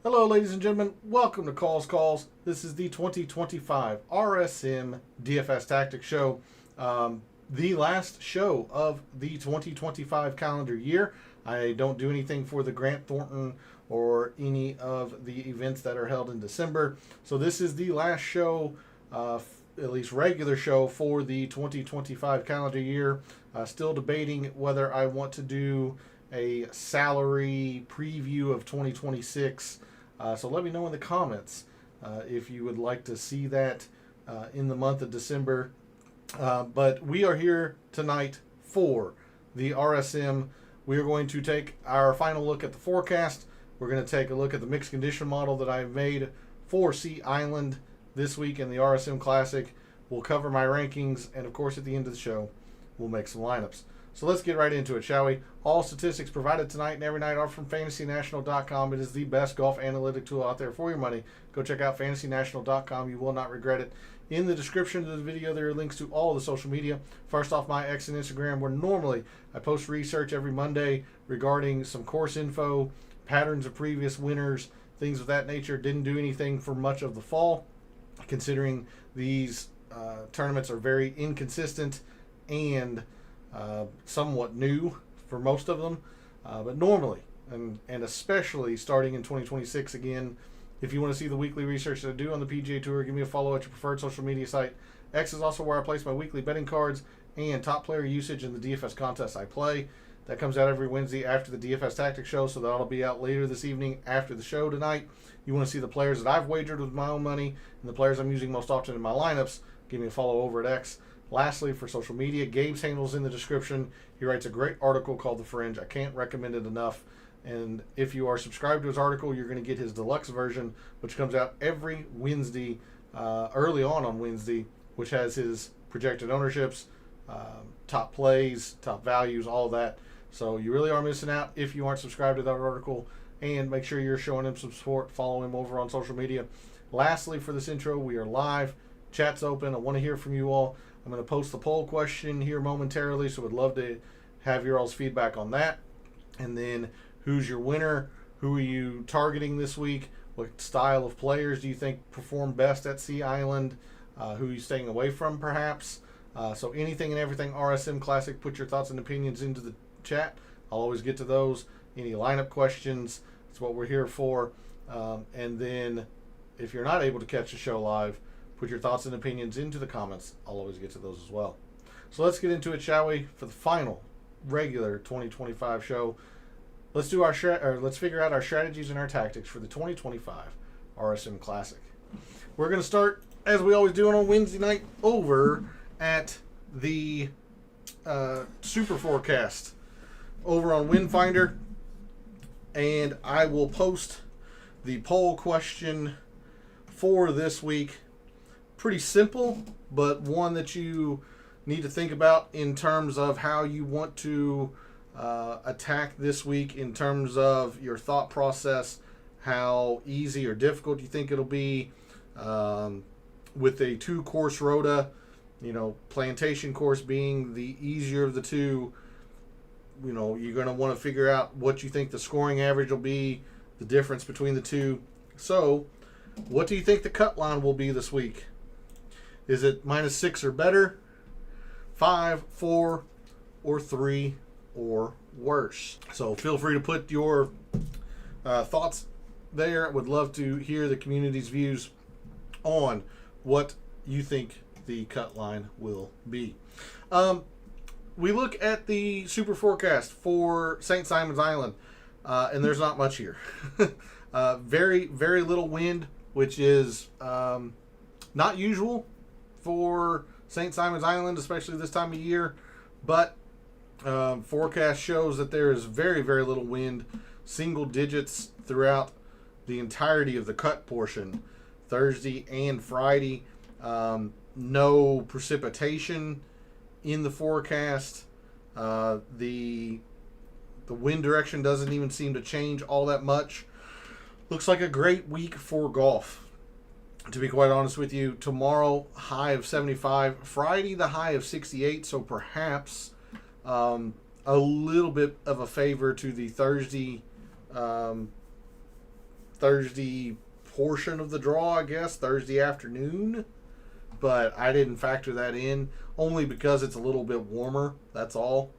Hello, ladies and gentlemen. Welcome to Calls. This is the 2025 RSM DFS Tactics show. The last show of the 2025 calendar year. I don't do anything for the Grant Thornton or any of the events that are held in December. So this is the last show, at least regular show for the 2025 calendar year. Still debating whether I want to do a salary preview of 2026. So let me know in the comments if you would like to see that in the month of December. But we are here tonight for the RSM. We are going to take our final look at the forecast. We're going to take a look at the mixed condition model that I've made for Sea Island this week in the RSM Classic. We'll cover my rankings, and of course at the end of the show, we'll make some lineups. So let's get right into it, shall we? All statistics provided tonight and every night are from FantasyNational.com. It is the best golf analytic tool out there for your money. Go check out FantasyNational.com. You will not regret it. In the description of the video, there are links to all of the social media. First off, my X and Instagram, where normally I post research every Monday regarding some course info, patterns of previous winners, things of that nature. Didn't do anything for much of the fall, considering these tournaments are very inconsistent and somewhat new for most of them, but normally and especially starting in 2026 again, if you want to see the weekly research that I do on the PGA Tour, give me a follow at your preferred social media site. X is also where I place my weekly betting cards and top player usage in the DFS contests I play. That comes out every Wednesday after the DFS Tactics show, so that'll be out later this evening after the show tonight. You want to see the players that I've wagered with my own money and the players I'm using most often in my lineups, give me a follow over at X. Lastly, for social media, Gabe's handle's in the description. He writes a great article called The Fringe. I can't recommend it enough. And if you are subscribed to his article, you're going to get his deluxe version, which comes out every Wednesday, early on Wednesday, which has his projected ownerships, top plays, top values, all of that. So you really are missing out if you aren't subscribed to that article. And make sure you're showing him some support. Follow him over on social media. Lastly, for this intro, we are live. Chat's open. I want to hear from you all. I'm going to post the poll question here momentarily, so I'd love to have your all's feedback on that. And then, who's your winner? Who are you targeting this week? What style of players do you think perform best at Sea Island? Who are you staying away from, perhaps? So anything and everything RSM Classic, put your thoughts and opinions into the chat. I'll always get to those. Any lineup questions, that's what we're here for. And then, if you're not able to catch the show live, put your thoughts and opinions into the comments. I'll always get to those as well. So let's get into it, shall we? For the final regular 2025 show, let's do let's figure out our strategies and our tactics for the 2025 RSM Classic. We're going to start, as we always do on Wednesday night, over at the Super Forecast over on Windfinder, and I will post the poll question for this week. Pretty simple, but one that you need to think about in terms of how you want to attack this week, in terms of your thought process, how easy or difficult you think it'll be with a two-course rota, Plantation course being the easier of the two. You're going to want to figure out what you think the scoring average will be, the difference between the two. So, what do you think the cut line will be this week? Is it -6 or better, 5, 4, or 3, or worse? So feel free to put your thoughts there. I would love to hear the community's views on what you think the cut line will be. We look at the super forecast for St. Simon's Island, and there's not much here. Very, very little wind, which is not usual for St. Simon's Island, especially this time of year, but forecast shows that there is very, very little wind, single digits throughout the entirety of the cut portion, Thursday and Friday. No precipitation in the forecast. The wind direction doesn't even seem to change all that much. Looks like a great week for golf, to be quite honest with you. Tomorrow, high of 75. Friday, the high of 68. So perhaps a little bit of a favor to the Thursday Thursday portion of the draw, I guess, Thursday afternoon. But I didn't factor that in, only because it's a little bit warmer, that's all.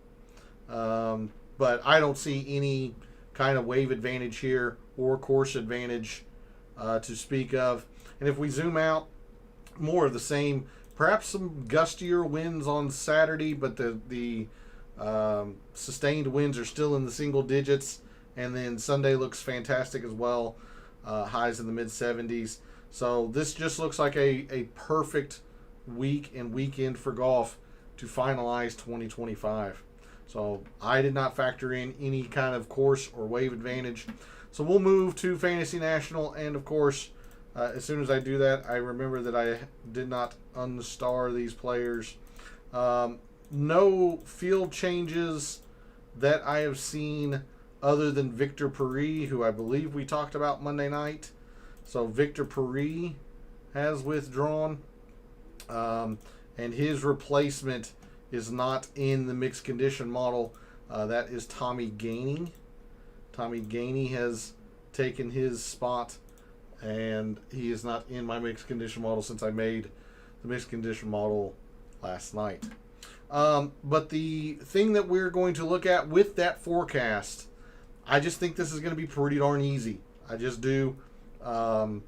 But I don't see any kind of wave advantage here or course advantage to speak of. And if we zoom out, more of the same. Perhaps some gustier winds on Saturday, but the sustained winds are still in the single digits. And then Sunday looks fantastic as well, highs in the mid-70s. So this just looks like a perfect week and weekend for golf to finalize 2025. So I did not factor in any kind of course or wave advantage. So we'll move to Fantasy National, and of course, as soon as I do that, I remember that I did not unstar these players. No field changes that I have seen other than Victor Paris, who I believe we talked about Monday night. So Victor Paris has withdrawn, and his replacement is not in the mixed condition model. That is Tommy Gainey. Tommy Gainey has taken his spot, and he is not in my mixed condition model since I made the mixed condition model last night. But the thing that we're going to look at with that forecast, I just think this is going to be pretty darn easy. I just do. It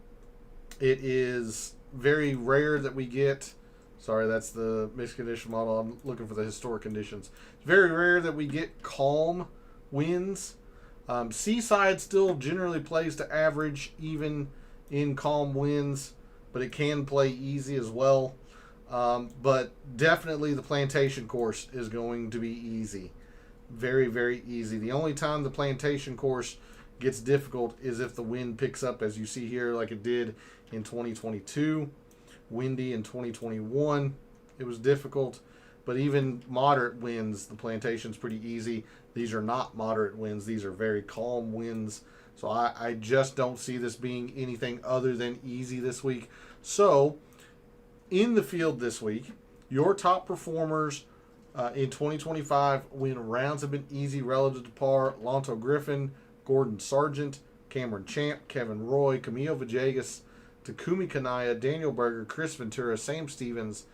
is very rare that we get, sorry, that's the mixed condition model. I'm looking for the historic conditions. It's very rare that we get calm winds. Seaside still generally plays to average even in calm winds, but it can play easy as well. But definitely the Plantation course is going to be easy. Very, very easy. The only time the Plantation course gets difficult is if the wind picks up, as you see here, like it did in 2022. Windy in 2021. It was difficult. But even moderate winds, the Plantation's pretty easy. These are not moderate winds. These are very calm winds. So I just don't see this being anything other than easy this week. So, in the field this week, your top performers in 2025 when rounds have been easy relative to par: Lonto Griffin, Gordon Sargent, Cameron Champ, Kevin Roy, Camilo Villegas, Takumi Kanaya, Daniel Berger, Chris Ventura, Sam Stevens,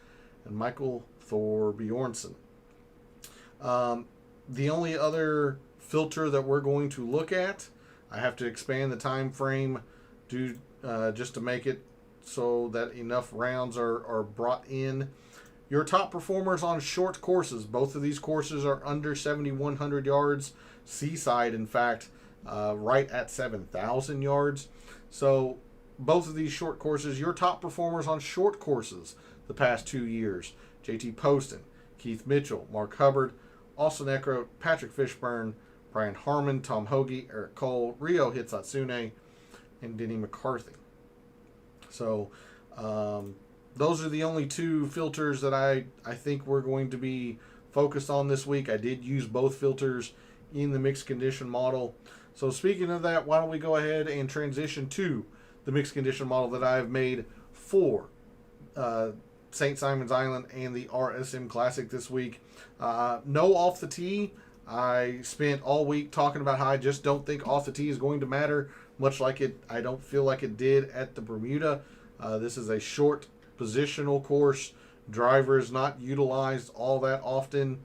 and Michael Thor Bjornsson. The only other filter that we're going to look at, I have to expand the time frame just to make it so that enough rounds are brought in. Your top performers on short courses. Both of these courses are under 7,100 yards. Seaside, in fact, right at 7,000 yards. So both of these short courses, your top performers on short courses the past 2 years: JT Poston, Keith Mitchell, Mark Hubbard, Austin Eckroat, Patrick Fishburne, Brian Harmon, Tom Hoagie, Eric Cole, Ryo Hitsatsune, and Denny McCarthy. So those are the only two filters that I think we're going to be focused on this week. I did use both filters in the mixed condition model. So speaking of that, why don't we go ahead and transition to the mixed condition model that I've made for St. Simon's Island and the RSM Classic this week. No off the tee. I spent all week talking about how I just don't think off the tee is going to matter, much like I don't feel like it did at the Bermuda. This is a short positional course. Driver is not utilized all that often.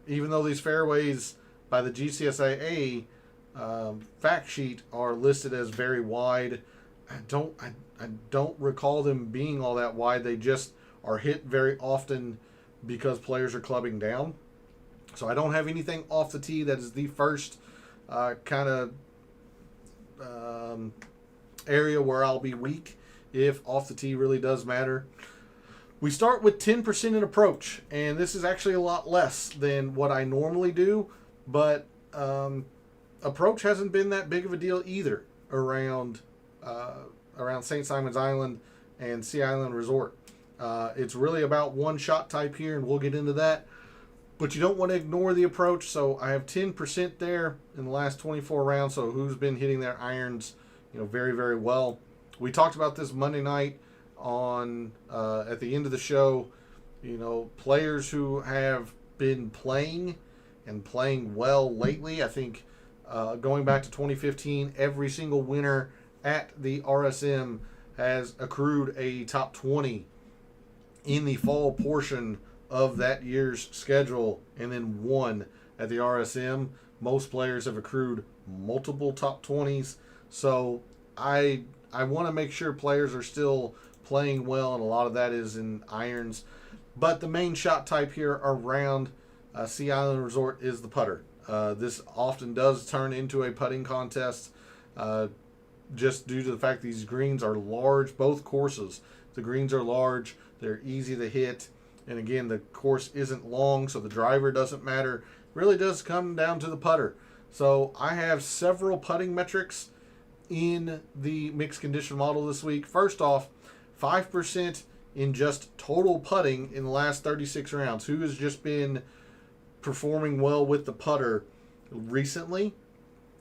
Even though these fairways by the GCSAA fact sheet are listed as very wide, I don't recall them being all that wide. They just are hit very often because players are clubbing down. So I don't have anything off the tee. That is the first kind of area where I'll be weak if off the tee really does matter. We start with 10% in approach, and this is actually a lot less than what I normally do, but approach hasn't been that big of a deal either around St. Simon's Island and Sea Island Resort. It's really about one shot type here, and we'll get into that. But you don't want to ignore the approach, so I have 10% there in the last 24 rounds. So who's been hitting their irons, very, very well. We talked about this Monday night on at the end of the show. Players who have been playing and playing well lately. I think Going back to 2015, every single winner at the RSM has accrued a top 20 in the fall portion of that year's schedule and then won at the RSM. Most players have accrued multiple top 20s. So I want to make sure players are still playing well, and a lot of that is in irons. But the main shot type here around Sea Island Resort is the putter. This often does turn into a putting contest just due to the fact these greens are large. Both courses, the greens are large. They're easy to hit. And again, the course isn't long, so the driver doesn't matter. It really does come down to the putter. So I have several putting metrics in the mixed condition model this week. First off, 5% in just total putting in the last 36 rounds. Who has just been performing well with the putter recently?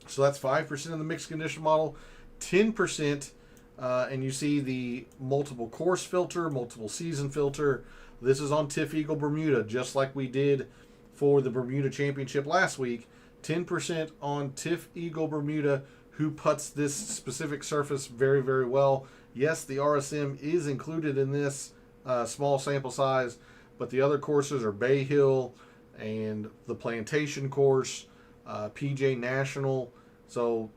So that's 5% in the mixed condition model. 10%, and you see the multiple course filter, multiple season filter. This is on TIFF Eagle Bermuda, just like we did for the Bermuda Championship last week. 10% on TIFF Eagle Bermuda, who puts this specific surface very, very well. Yes, the RSM is included in this small sample size, but the other courses are Bay Hill and the Plantation course, PGA National. So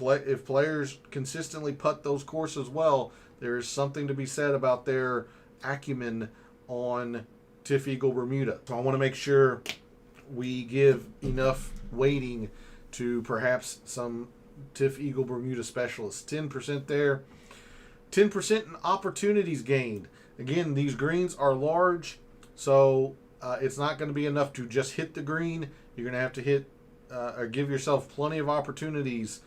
if players consistently putt those courses well, there is something to be said about their acumen on TIFF Eagle Bermuda. So I want to make sure we give enough weighting to perhaps some TIFF Eagle Bermuda specialists. 10% there. 10% in opportunities gained. Again, these greens are large, so it's not going to be enough to just hit the green. You're going to have to hit or give yourself plenty of opportunities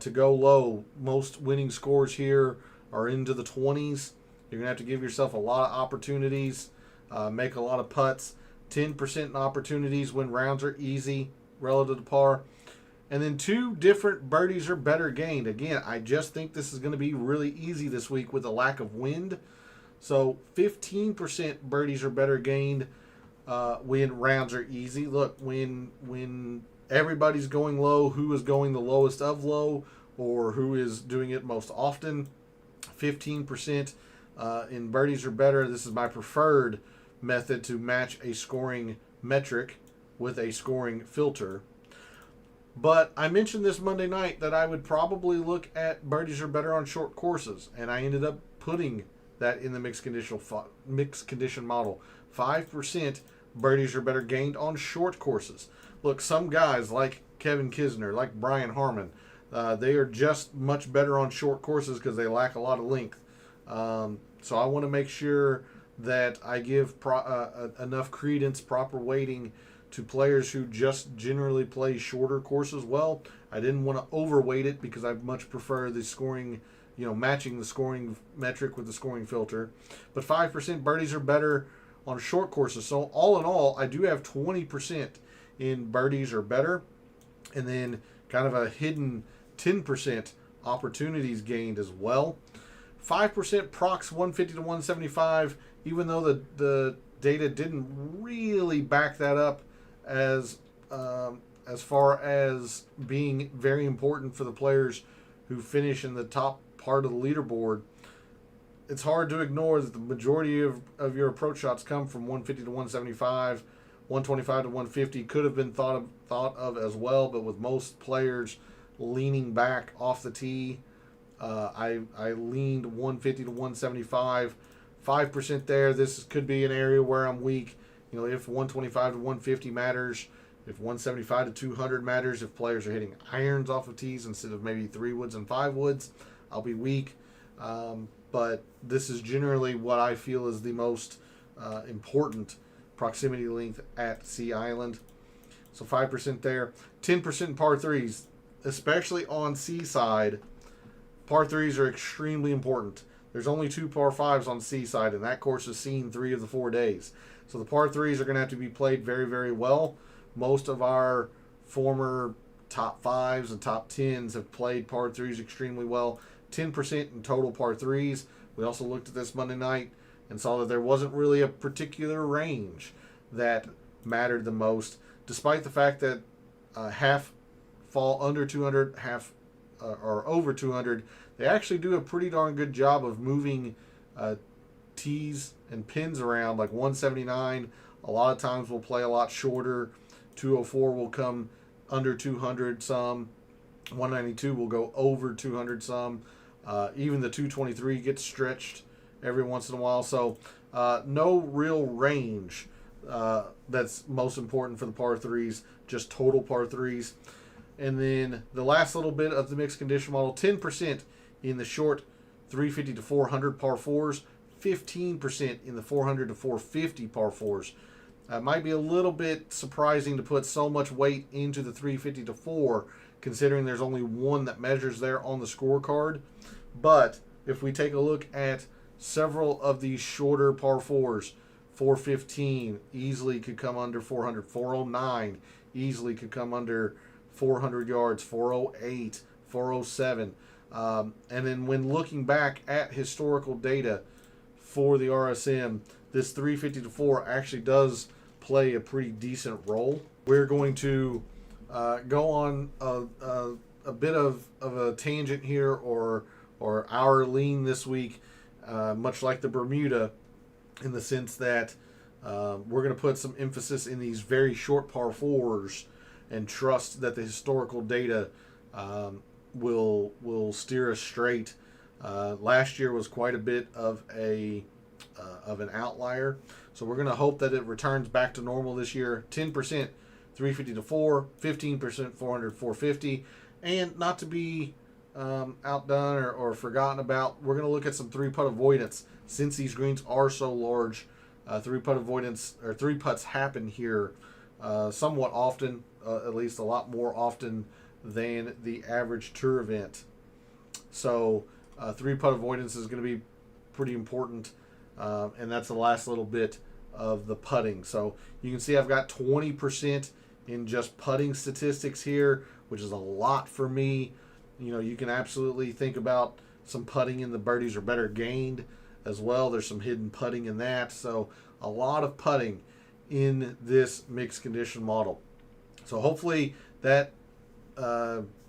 to go low. Most winning scores here are into the 20s. You're going to have to give yourself a lot of opportunities, make a lot of putts. 10% in opportunities when rounds are easy relative to par. And then 2 different birdies or better gained. Again, I just think this is going to be really easy this week with a lack of wind. So 15% birdies or better gained when rounds are easy. Look, when everybody's going low, who is going the lowest of low or who is doing it most often? 15% in birdies or better. This is my preferred method to match a scoring metric with a scoring filter. But I mentioned this Monday night that I would probably look at birdies or better on short courses, and I ended up putting that in the mixed condition model. 5% birdies or better gained on short courses. Look, some guys like Kevin Kisner, like Brian Harmon, they are just much better on short courses because they lack a lot of length. So I want to make sure that I give enough credence, proper weighting to players who just generally play shorter courses well. I didn't want to overweight it because I much prefer the scoring, matching the scoring metric with the scoring filter. But 5% birdies are better on short courses. So all in all, I do have 20% in birdies or better, and then kind of a hidden 10% opportunities gained as well. 5% procs 150 to 175, even though the data didn't really back that up as far as being very important for the players who finish in the top part of the leaderboard. It's hard to ignore that the majority of your approach shots come from 150 to 175, 125 to 150 could have been thought of as well, but with most players leaning back off the tee, I leaned 150 to 175, 5% there. This could be an area where I'm weak. If 125 to 150 matters, if 175 to 200 matters, if players are hitting irons off of tees instead of maybe 3 woods and 5 woods, I'll be weak. But this is generally what I feel is the most important proximity length at Sea Island. So 5% there. 10% par 3s, especially on Seaside. Par 3s are extremely important. There's only 2 par 5s on Seaside, and that course has seen 3 of the 4 days. So the par 3s are going to have to be played very, very well. Most of our former top 5s and top 10s have played par 3s extremely well. 10% in total par 3s. We also looked at this Monday night and saw that there wasn't really a particular range that mattered the most, despite the fact that half fall under 200, or over 200, they actually do a pretty darn good job of moving tees and pins around. Like 179, a lot of times will play a lot shorter. 204 will come under 200 some. 192 will go over 200 some. Even the 223 gets stretched every once in a while. So no real range that's most important for the par threes, just total par threes. And then the last little bit of the mixed condition model, 10% in the short 350 to 400 par fours, 15% in the 400 to 450 par fours. It might be a little bit surprising to put so much weight into the 350 to 4, considering there's only one that measures there on the scorecard. But if we take a look at several of these shorter par fours, 415 easily could come under 400, 409 easily could come under 400 yards, 408, 407. And then when looking back at historical data for the RSM, this 350 to 4 actually does play a pretty decent role. We're going to go on a bit of a tangent here, or our lean this week, much like the Bermuda, in the sense that we're going to put some emphasis in these very short par fours and trust that the historical data will steer us straight. Last year was quite a bit of an outlier, so we're going to hope that it returns back to normal this year. 10% 350 to 4, 15% 400 450, and not to be outdone or forgotten about, we're going to look at some three-putt avoidance. Since these greens are so large, three-putt avoidance, or three putts happen here somewhat often, at least a lot more often than the average tour event. So three-putt avoidance is going to be pretty important, and that's the last little bit of the putting. So you can see I've got 20% in just putting statistics here, which is a lot for me. You know, you can absolutely think about some putting in the birdies are better gained as well. There's some hidden putting in that. So a lot of putting in this mixed condition model. So hopefully that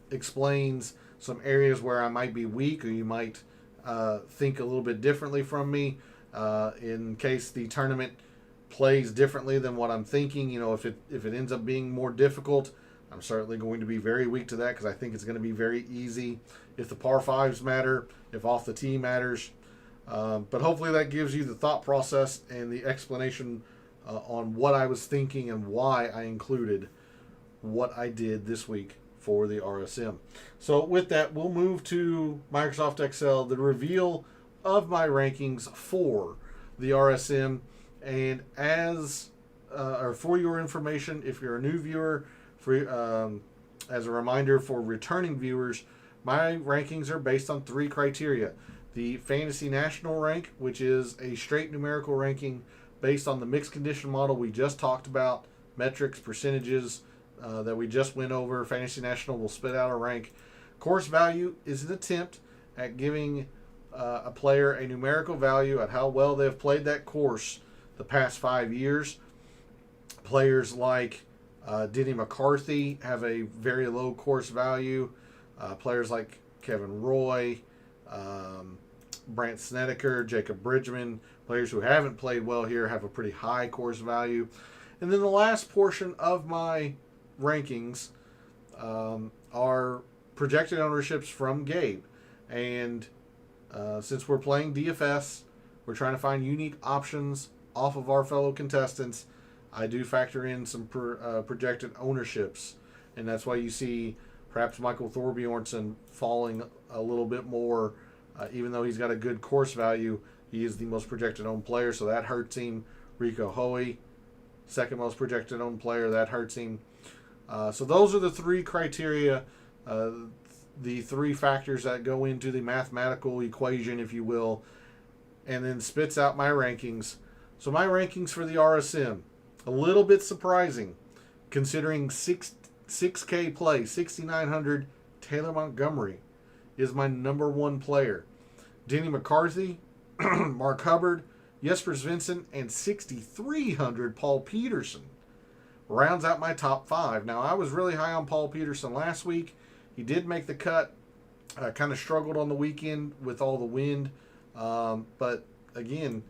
explains some areas where I might be weak, or you might think a little bit differently from me. In case the tournament plays differently than what I'm thinking, you know, if it ends up being more difficult, I'm certainly going to be very weak to that, because I think it's going to be very easy if the par fives matter, if off the tee matters. But hopefully that gives you the thought process and the explanation on what I was thinking and why I included what I did this week for the RSM. So with that, we'll move to Microsoft Excel, the reveal of my rankings for the RSM. And or for your information, if you're a new viewer, as a reminder for returning viewers, my rankings are based on 3 criteria. The Fantasy National rank, which is a straight numerical ranking based on the mixed condition model we just talked about, metrics, percentages that we just went over. Fantasy National will spit out a rank. Course value is an attempt at giving a player a numerical value at how well they've played that course the past 5 years. Players like Denny McCarthy have a very low course value. Players like Kevin Roy, Brant Snedeker, Jacob Bridgman, players who haven't played well here, have a pretty high course value. And then the last portion of my rankings are projected ownerships from Gabe. And since we're playing DFS, we're trying to find unique options off of our fellow contestants. I do factor in some projected ownerships, and that's why you see perhaps Michael Thorbjornsen falling a little bit more, even though he's got a good course value. He is the most projected owned player, so that hurts him. Rico Hoey, second most projected owned player, that hurts him. So those are the 3 criteria, the 3 factors that go into the mathematical equation, if you will, and then spits out my rankings. So my rankings for the RSM, a little bit surprising, considering 6K play, 6,900. Taylor Montgomery is my number 1 player. Denny McCarthy, Mark Hubbard, Jesper Svensson, and 6,300 Paul Peterson. rounds out my top 5. Now, I was really high on Paul Peterson last week. He did make the cut. Kind of struggled on the weekend with all the wind. But, again,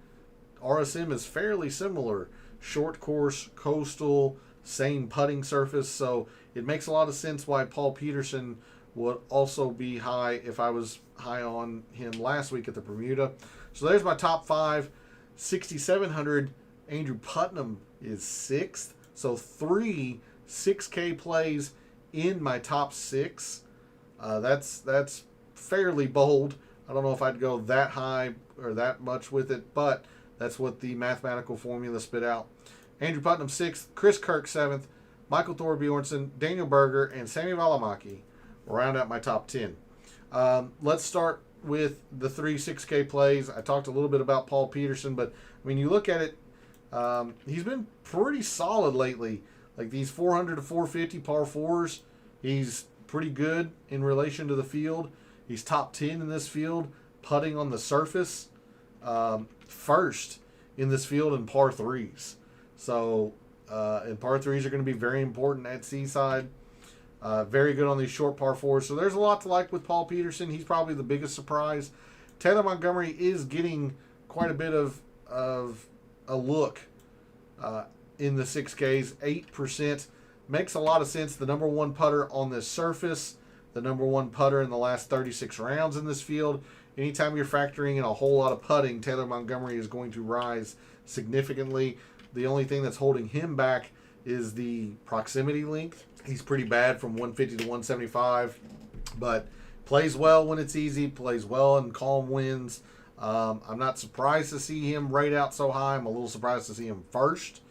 RSM is fairly similar. Short course, coastal, same putting surface. So it makes a lot of sense why Paul Peterson would also be high if I was high on him last week at the Bermuda. So there's my top 5. 6,700. Andrew Putnam is 6th. So 3 6K plays in my top 6. That's fairly bold. I don't know if I'd go that high or that much with it, but that's what the mathematical formula spit out. Andrew Putnam 6th, Chris Kirk 7th, Michael Thorbjornsen, Daniel Berger, and Sami Valimaki round out my top 10. Let's start with the 3 6K plays. I talked a little bit about Paul Peterson, but I mean, you look at it, he's been pretty solid lately. Like these 400 to 450 par 4s, he's pretty good in relation to the field. He's top 10 in this field, putting on the surface. First in this field in par 3s. So, and par 3s are going to be very important at Seaside. Very good on these short par 4s. So there's a lot to like with Paul Peterson. He's probably the biggest surprise. Taylor Montgomery is getting quite a bit of a look in the 6Ks. 8% makes a lot of sense. The number 1 putter on this surface, the number 1 putter in the last 36 rounds in this field. Anytime you're factoring in a whole lot of putting, Taylor Montgomery is going to rise significantly. The only thing that's holding him back is the proximity length. He's pretty bad from 150 to 175, but plays well when it's easy, plays well in calm winds. I'm not surprised to see him rate out so high. I'm a little surprised to see him first.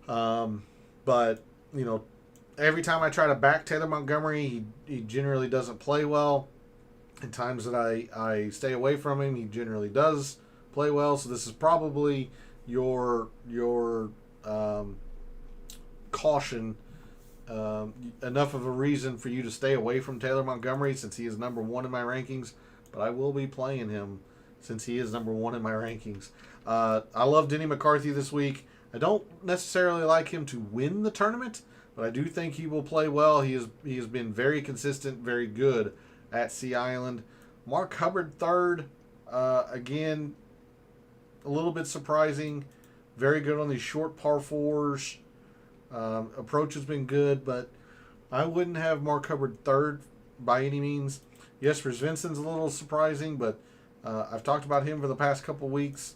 But, you know, every time I try to back Taylor Montgomery, he generally doesn't play well. In times that I stay away from him, he generally does play well. So this is probably your caution, enough of a reason for you to stay away from Taylor Montgomery since he is number 1 in my rankings. But I will be playing him since he is number 1 in my rankings. I love Denny McCarthy this week. I don't necessarily like him to win the tournament, but I do think he will play well. He has been very consistent, very good at Sea Island. Mark Hubbard 3rd, again, a little bit surprising. Very good on these short par 4s. Approach has been good, but I wouldn't have Mark Hubbard 3rd by any means. Jesper Svensson's a little surprising, but I've talked about him for the past couple weeks.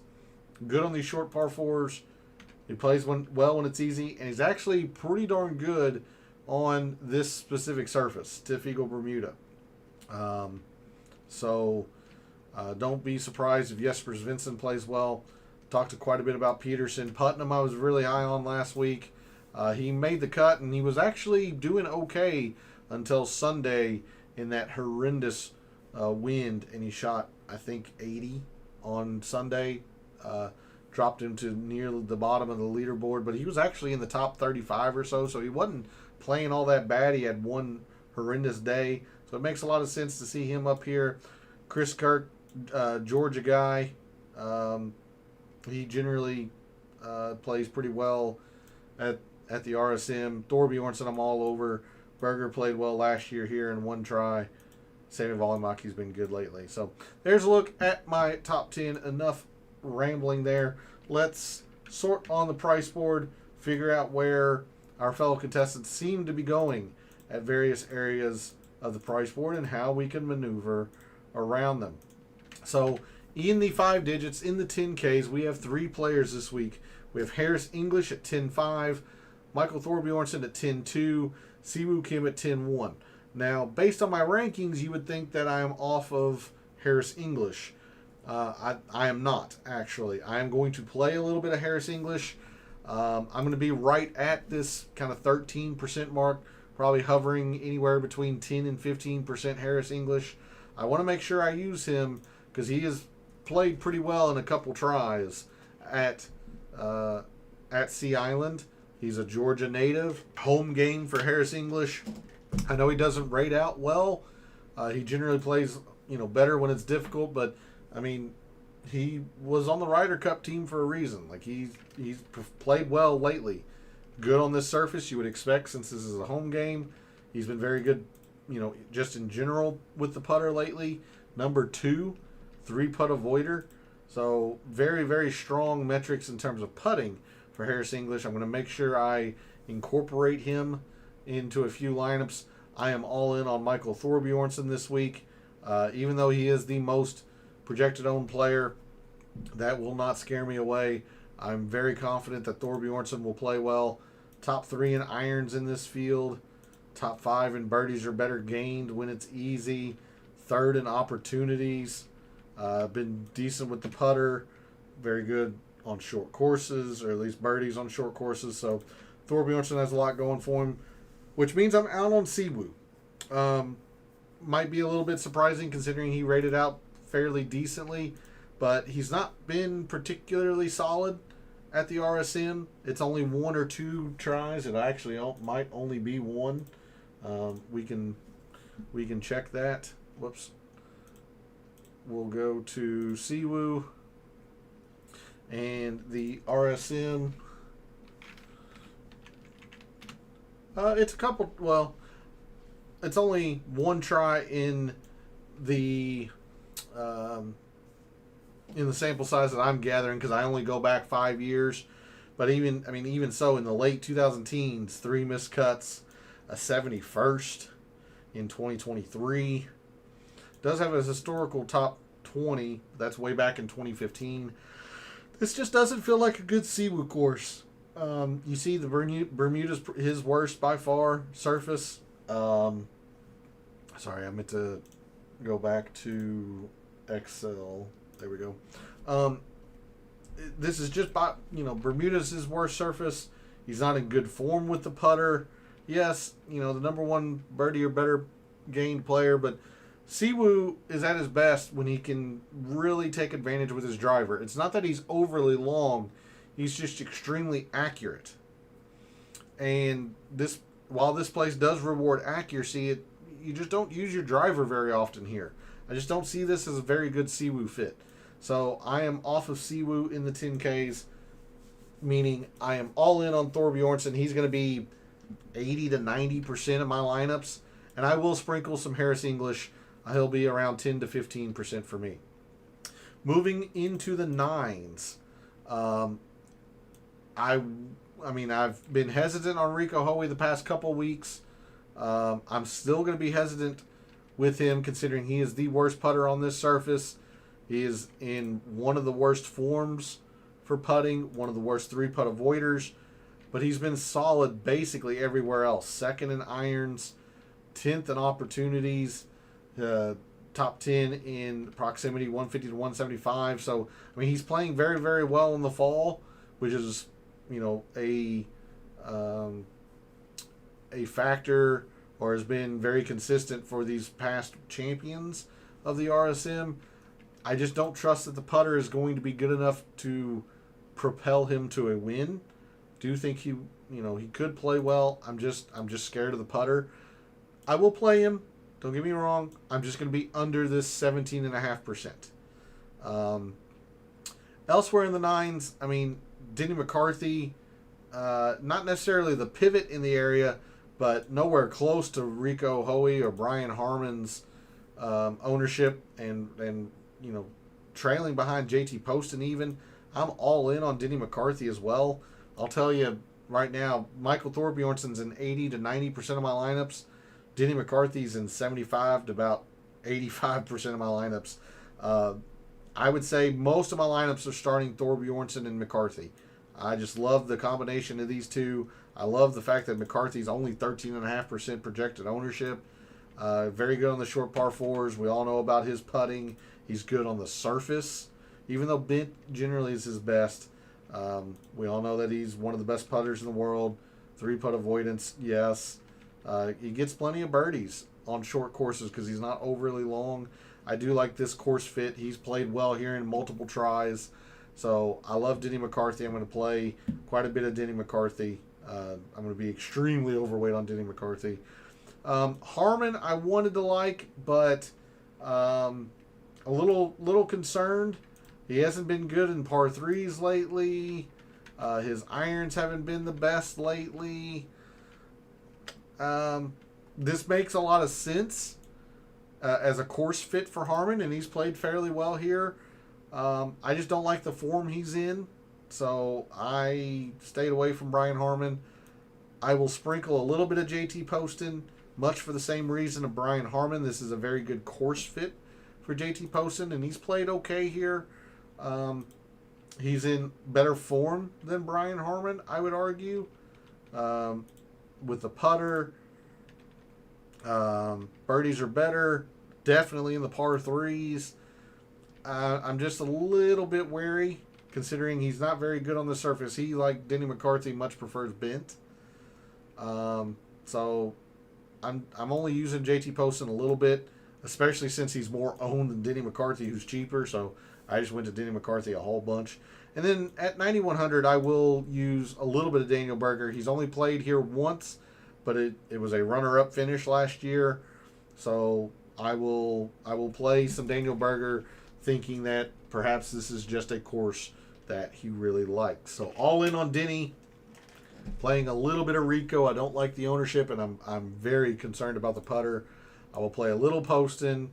Good on these short par 4s. He plays well when it's easy, and he's actually pretty darn good on this specific surface, Tiff Eagle Bermuda. So don't be surprised if Jesper Svensson plays well. Talked quite a bit about Peterson. Putnam I was really high on last week. He made the cut, and he was actually doing okay until Sunday in that horrendous wind, and he shot, I think, 80 on Sunday. Dropped him to near the bottom of the leaderboard, but he was actually in the top 35 or so he wasn't playing all that bad. He had one horrendous day, so it makes a lot of sense to see him up here. Chris Kirk, Georgia guy, he generally plays pretty well at the RSM. Thorbjornsen I'm all over. Berger played well last year here in one try. Sami Valimaki's been good lately. So there's a look at my top 10. Enough rambling there. Let's sort on the price board, figure out where our fellow contestants seem to be going at various areas of the price board and how we can maneuver around them. So in the 5 digits, in the 10Ks, we have 3 players this week. We have Harris English at 10.5, Michael Thorbjornsen at 10.2, Siwoo Kim at 10.1. Now, based on my rankings, you would think that I am off of Harris English. I am not, actually. I am going to play a little bit of Harris English. I'm going to be right at this kind of 13% mark, probably hovering anywhere between 10 and 15% Harris English. I want to make sure I use him because he has played pretty well in a couple tries at Sea Island. He's a Georgia native. Home game for Harris English. I know he doesn't rate out well. He generally plays, better when it's difficult, but I mean, he was on the Ryder Cup team for a reason. Like he's played well lately. good on this surface. You would expect, since this is a home game. He's been very good, just in general with the putter lately. Number 2, 3-putt avoider. So very, very strong metrics in terms of putting for Harris English. I'm going to make sure I incorporate him into a few lineups. I am all in on Michael Thorbjornsen this week. Even though he is the most projected owned player, that will not scare me away. I'm very confident that Thorbjornsen will play well. Top 3 in irons in this field. Top 5 in birdies or better gained when it's easy. 3rd in opportunities. Been decent with the putter. Very good on short courses, or at least birdies on short courses. So Thorbjornsen has a lot going for him, which means I'm out on Siwoo. Might be a little bit surprising considering he rated out fairly decently, but he's not been particularly solid at the RSM. It's only 1 or 2 tries. It actually might only be 1. We can check that. Whoops. We'll go to Siwoo and the RSM. It's a couple. Well, it's only 1 try in the sample size that I'm gathering, because I only go back 5 years. But even so, in the late 2010s, 3 missed cuts, a 71st in 2023. Does have a historical top 20. That's way back in 2015. This just doesn't feel like a good Siwoo course. You see the Bermuda's his worst by far surface. Sorry, I meant to go back to Excel. There we go. This is just Bermuda's his worst surface. He's not in good form with the putter. Yes, the number 1 birdie or better gained player, but Siwoo is at his best when he can really take advantage with his driver. It's not that he's overly long. He's just extremely accurate. And while this place does reward accuracy, you just don't use your driver very often here. I just don't see this as a very good Siwoo fit. So I am off of Siwoo in the 10Ks, meaning I am all in on Thorbjornsen. He's going to be 80 to 90% of my lineups. And I will sprinkle some Harris English. He'll be around 10 to 15% for me. Moving into the 9s. I've been hesitant on Rico Hoey the past couple weeks. I'm still going to be hesitant with him, considering he is the worst putter on this surface. He is in one of the worst forms for putting, one of the worst 3-putt avoiders, but he's been solid basically everywhere else. 2nd in irons, 10th in opportunities, top 10 in proximity, 150 to 175. So, he's playing very, very well in the fall, which is, a factor, or has been very consistent for these past champions of the RSM. I just don't trust that the putter is going to be good enough to propel him to a win. Do think he could play well. I'm just scared of the putter. I will play him. Don't get me wrong. I'm just going to be under this 17.5%. Elsewhere in the 9s, Denny McCarthy, not necessarily the pivot in the area, but nowhere close to Rico Hoey or Brian Harmon's ownership, and trailing behind JT Poston even. I'm all in on Denny McCarthy as well. I'll tell you right now, Michael Thorbjornsen's in 80 to 90% of my lineups. Denny McCarthy's in 75 to about 85% of my lineups. I would say most of my lineups are starting Thorbjornsen and McCarthy. I just love the combination of these two. I love the fact that McCarthy's only 13.5% projected ownership. Very good on the short par 4s. We all know about his putting. He's good on the surface, even though bent generally is his best. We all know that he's one of the best putters in the world. 3-putt avoidance, yes. He gets plenty of birdies on short courses because he's not overly long. I do like this course fit. He's played well here in multiple tries. So I love Denny McCarthy. I'm going to play quite a bit of Denny McCarthy. I'm going to be extremely overweight on Denny McCarthy. Harmon I wanted to like, but a little concerned. He hasn't been good in par 3s lately. His irons haven't been the best lately. This makes a lot of sense as a course fit for Harman, and he's played fairly well here. I just don't like the form he's in, so I stayed away from Brian Harman. I will sprinkle a little bit of JT Poston, much for the same reason of Brian Harman. This is a very good course fit for JT Poston, and he's played okay here. He's in better form than Brian Harman, I would argue. With the putter, birdies are better, definitely in the par threes. I'm just a little bit wary, considering he's not very good on the surface. He, like Denny McCarthy, much prefers bent. So I'm only using JT Poston a little bit, especially since he's more owned than Denny McCarthy, who's cheaper. So I just went to Denny McCarthy a whole bunch. And then at 9,100, I will use a little bit of Daniel Berger. He's only played here once, but it was a runner-up finish last year. So I will play some Daniel Berger, thinking that perhaps this is just a course that he really likes. So all in on Denny, playing a little bit of Rico. I don't like the ownership, and I'm very concerned about the putter. I will play a little Poston,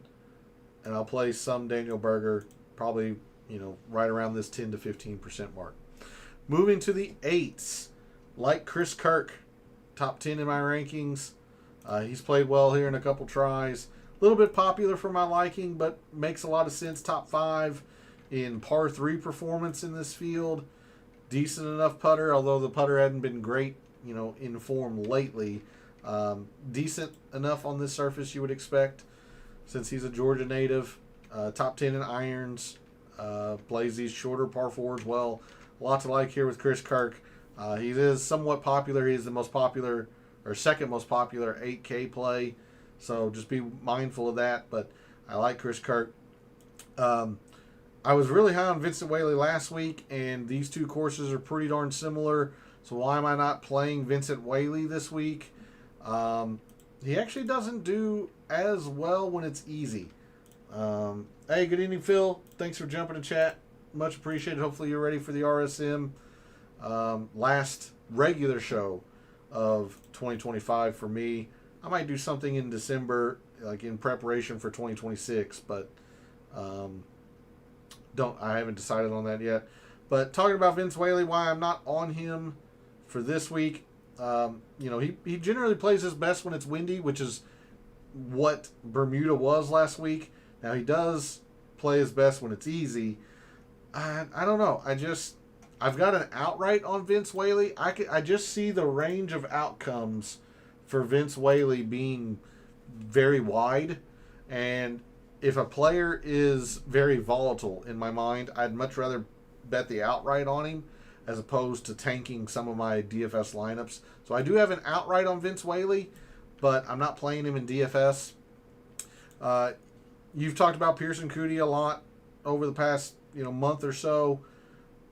and I'll play some Daniel Berger, probably, right around this 10 to 15% mark. Moving to the 8s, like Chris Kirk, top 10 in my rankings. He's played well here in a couple tries. A little bit popular for my liking, but makes a lot of sense. Top 5 in par 3 performance in this field. Decent enough putter, although the putter hadn't been great, in form lately. Decent enough on this surface, you would expect, since he's a Georgia native. Top 10 in irons. Plays these shorter par 4s well. A lot to like here with Chris Kirk. He is somewhat popular. He is the most popular, or second most popular 8K play. So just be mindful of that. But I like Chris Kirk. I was really high on Vincent Whaley last week, and these two courses are pretty darn similar. So why am I not playing Vincent Whaley this week? He actually doesn't do as well when it's easy. Hey, good evening, Phil. Thanks for jumping in chat. Much appreciated. Hopefully you're ready for the RSM last regular show of 2025 for me. I might do something in December, like in preparation for 2026, but I haven't decided on that yet. But talking about Vince Whaley, why I'm not on him for this week, he generally plays his best when it's windy, which is what Bermuda was last week. Now he does play his best when it's easy. I don't know. I've got an outright on Vince Whaley. I just see the range of outcomes for Vince Whaley being very wide, and if a player is very volatile in my mind, I'd much rather bet the outright on him as opposed to tanking some of my DFS lineups. So I do have an outright on Vince Whaley, but I'm not playing him in DFS. You've talked about Pearson Coody a lot over the past month or so.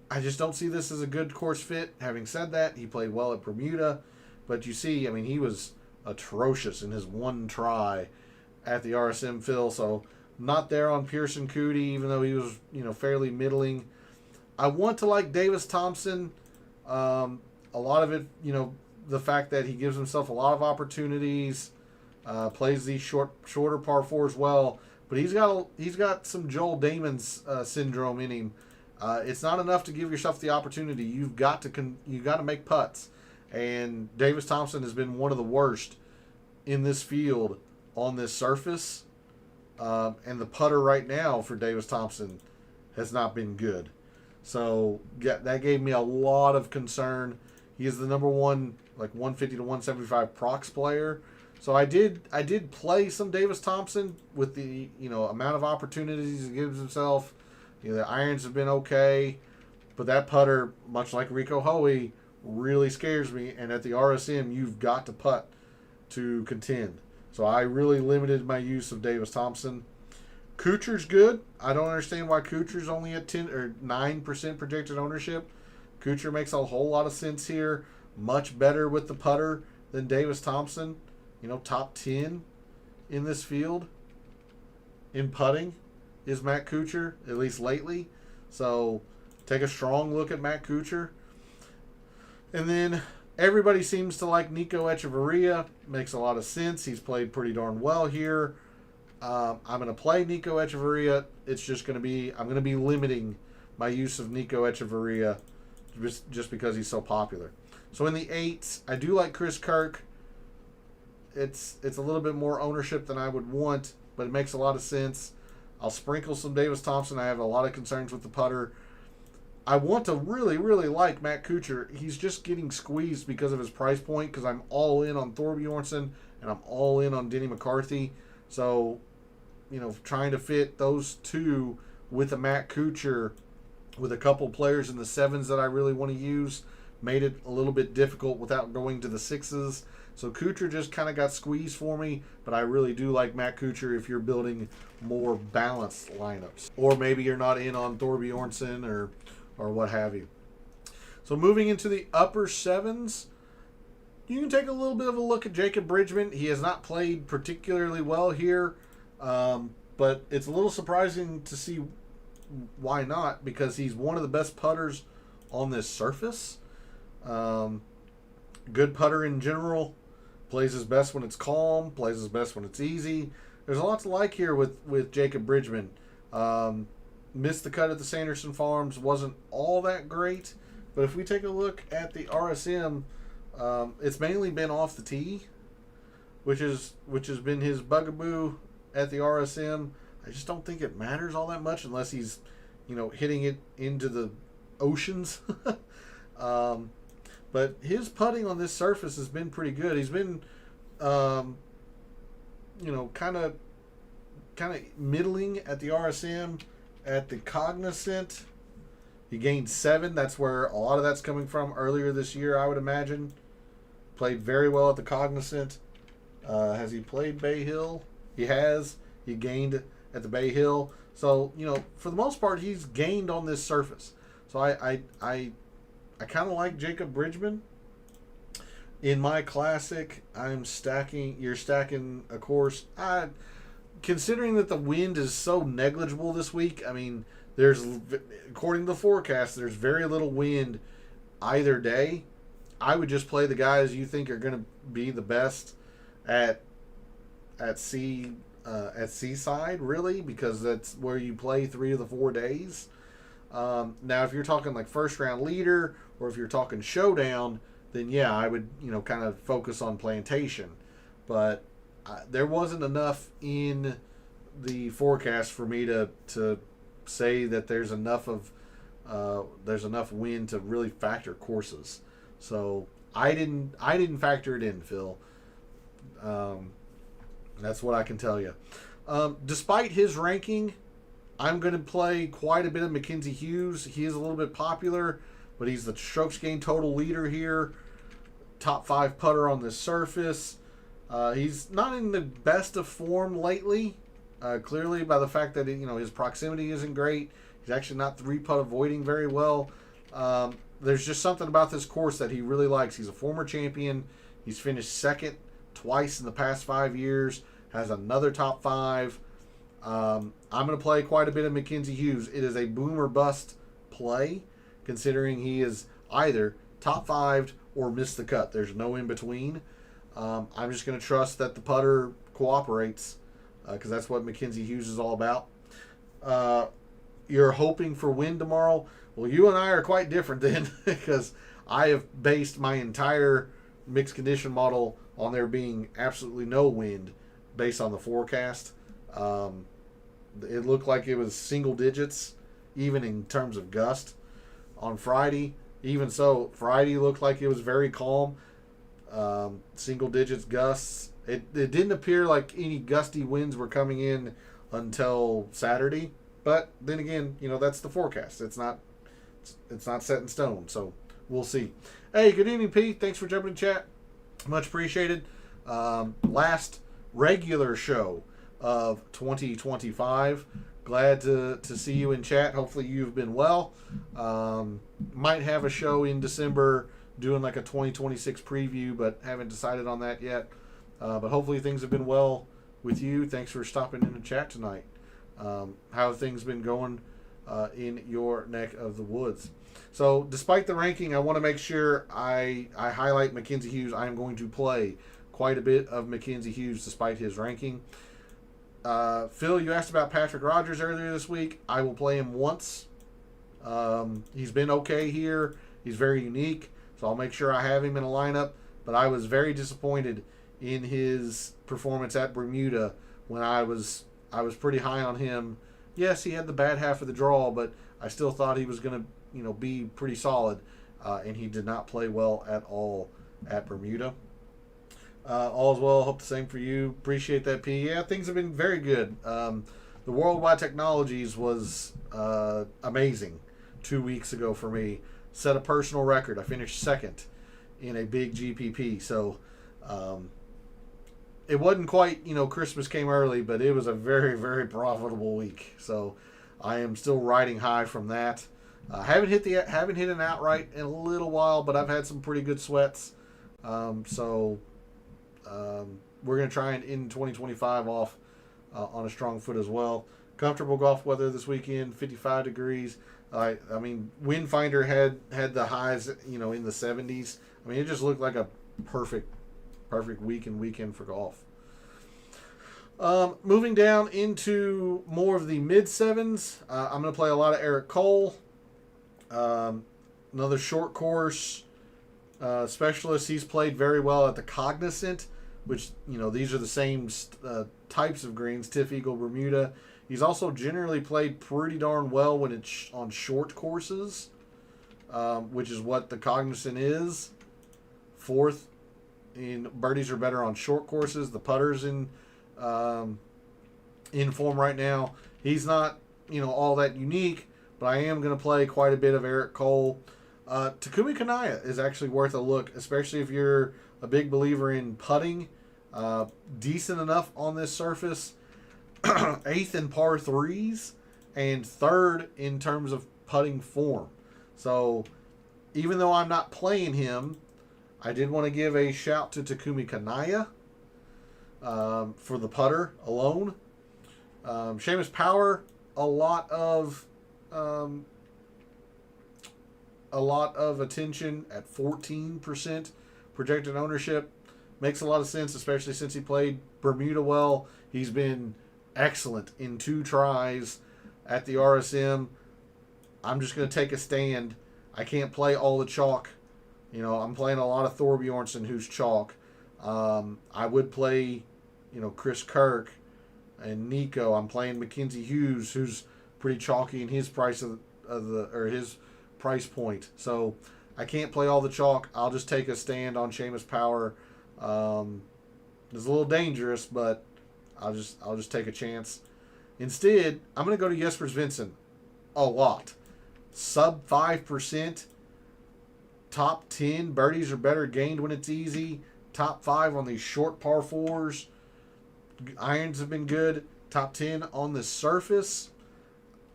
I just don't see this as a good course fit. Having said that, he played well at Bermuda, but you see, he was atrocious in his one try at the RSM Phil, so not there on Pearson Coody, even though he was fairly middling. I want to like Davis Thompson. A lot of it, the fact that he gives himself a lot of opportunities, plays these shorter par 4s well, but he's got some Joel Damon's syndrome in him. It's not enough to give yourself the opportunity. You've got to make putts, and Davis Thompson has been one of the worst in this field on this surface. And the putter right now for Davis Thompson has not been good. So that gave me a lot of concern. He is the number one, 150 to 175 prox player. So I did play some Davis Thompson with the amount of opportunities he gives himself. The irons have been okay, but that putter, much like Rico Hoey, really scares me. And at the RSM, you've got to putt to contend. So I really limited my use of Davis Thompson. Kuchar's good. I don't understand why Kuchar's only at 10 or 9% projected ownership. Kuchar makes a whole lot of sense here. Much better with the putter than Davis Thompson. Top 10 in this field in putting is Matt Kuchar, at least lately. So take a strong look at Matt Kuchar. And then everybody seems to like Nico Echeverria. Makes a lot of sense. He's played pretty darn well here. I'm going to play Nico Echeverria. It's just going to be, I'm going to be limiting my use of Nico Echeverria just because he's so popular. So in the 8s, I do like Chris Kirk. It's a little bit more ownership than I would want, but it makes a lot of sense. I'll sprinkle some Davis Thompson. I have a lot of concerns with the putter. I want to really, really like Matt Kuchar. He's just getting squeezed because of his price point, because I'm all in on Thorbjornsen and I'm all in on Denny McCarthy. So, trying to fit those two with a Matt Kuchar with a couple players in the 7s that I really want to use made it a little bit difficult without going to the 6s. So Kuchar just kind of got squeezed for me, but I really do like Matt Kuchar if you're building more balanced lineups. Or maybe you're not in on Thorbjornsen or what have you. So moving into the upper 7s, you can take a little bit of a look at Jacob Bridgman. He has not played particularly well here, but it's a little surprising to see why not, because he's one of the best putters on this surface. Good putter in general. Plays his best when it's calm. Plays his best when it's easy. There's a lot to like here with Jacob Bridgman. Missed the cut at the Sanderson Farms. Wasn't all that great. But if we take a look at the RSM, it's mainly been off the tee, which has been his bugaboo at the RSM. I just don't think it matters all that much unless he's, hitting it into the oceans. But his putting on this surface has been pretty good. He's been, kind of middling at the RSM. At the Cognizant, he gained 7. That's where a lot of that's coming from earlier this year, I would imagine. Played very well at the Cognizant. Has he played Bay Hill? He has. He gained at the Bay Hill. So, for the most part, he's gained on this surface. So I kind of like Jacob Bridgman. In my classic, you're stacking a course. Considering that the wind is so negligible this week, according to the forecast, there's very little wind either day. I would just play the guys you think are going to be the best at Seaside, really, because that's where you play 3 of the 4 days. Now, if you're talking like first round leader, or if you're talking showdown, then yeah, I would kind of focus on Plantation. But there wasn't enough in the forecast for me to say that there's enough wind to really factor courses. So I didn't factor it in, Phil. That's what I can tell you. Despite his ranking, I'm going to play quite a bit of Mackenzie Hughes. He is a little bit popular, but he's the strokes gained total leader here. Top 5 putter on this surface. He's not in the best of form lately, clearly by the fact that his proximity isn't great. He's actually not 3-putt avoiding very well. There's just something about this course that he really likes. He's a former champion. He's finished second twice in the past 5 years. Has another top 5. I'm going to play quite a bit of Mackenzie Hughes. It is a boom or bust play, considering he is either top 5 or missed the cut. There's no in between. I'm just going to trust that the putter cooperates, because that's what Mackenzie Hughes is all about. You're hoping for wind tomorrow. Well, you and I are quite different then, because I have based my entire mixed condition model on there being absolutely no wind based on the forecast. It looked like it was single digits, even in terms of gust on Friday. Even so, Friday looked like it was very calm. Single digits gusts. It didn't appear like any gusty winds were coming in until Saturday. But then again, that's the forecast. It's not set in stone. So we'll see. Hey, good evening, Pete. Thanks for jumping in chat. Much appreciated. Last regular show of 2025. Glad to see you in chat. Hopefully you've been well. Might have a show in December doing like a 2026 preview, but haven't decided on that yet. But hopefully things have been well with you. Thanks for stopping in the chat tonight. How have things been going in your neck of the woods. So despite the ranking, I want to make sure I highlight Mackenzie Hughes. I am going to play quite a bit of Mackenzie Hughes despite his ranking. Phil, you asked about Patrick Rogers earlier this week. I will play him once. He's been okay here. He's very unique, so I'll make sure I have him in a lineup. But I was very disappointed in his performance at Bermuda when I was pretty high on him. Yes, he had the bad half of the draw, but I still thought he was going to be pretty solid, and he did not play well at all at Bermuda. All is well. Hope the same for you. Appreciate that, P. Yeah, things have been very good. The Worldwide Technologies was amazing 2 weeks ago for me. Set a personal record. I finished second in a big GPP. So it wasn't quite, Christmas came early, but it was a very, very profitable week. So I am still riding high from that. Haven't hit an outright in a little while, but I've had some pretty good sweats. We're going to try and end 2025 off on a strong foot as well. Comfortable golf weather this weekend, 55 degrees. Windfinder had the highs, in the 70s. It just looked like a perfect weekend for golf. Moving down into more of the mid-sevens, I'm going to play a lot of Eric Cole. Another short course specialist. He's played very well at the Cognizant, which, these are the same types of greens, Tiff Eagle, Bermuda. He's also generally played pretty darn well when it's on short courses, which is what the Cognizant is. Fourth in birdies are better on short courses. The putter's in form right now. He's not, all that unique, but I am going to play quite a bit of Eric Cole. Takumi Kanaya is actually worth a look, especially if you're a big believer in putting. Decent enough on this surface. 8th in par 3s and 3rd in terms of putting form. So even though I'm not playing him, I did want to give a shout to Takumi Kanaya for the putter alone. Seamus Power, a lot of attention at 14% projected ownership. Makes a lot of sense, especially since he played Bermuda well. He's been excellent in 2 tries at the RSM. I'm just going to take a stand. I can't play all the chalk. I'm playing a lot of Thorbjornsen, who's chalk. I would play, Chris Kirk and Nico. I'm playing Mackenzie Hughes, who's pretty chalky in his price his price point. So I can't play all the chalk. I'll just take a stand on Seamus Power. It's a little dangerous, but I'll just take a chance. Instead, I'm going to go to Jesper Svensson a lot. Sub 5%. Top 10. Birdies are better gained when it's easy. Top 5 on these short par 4s. Irons have been good. Top 10 on the surface.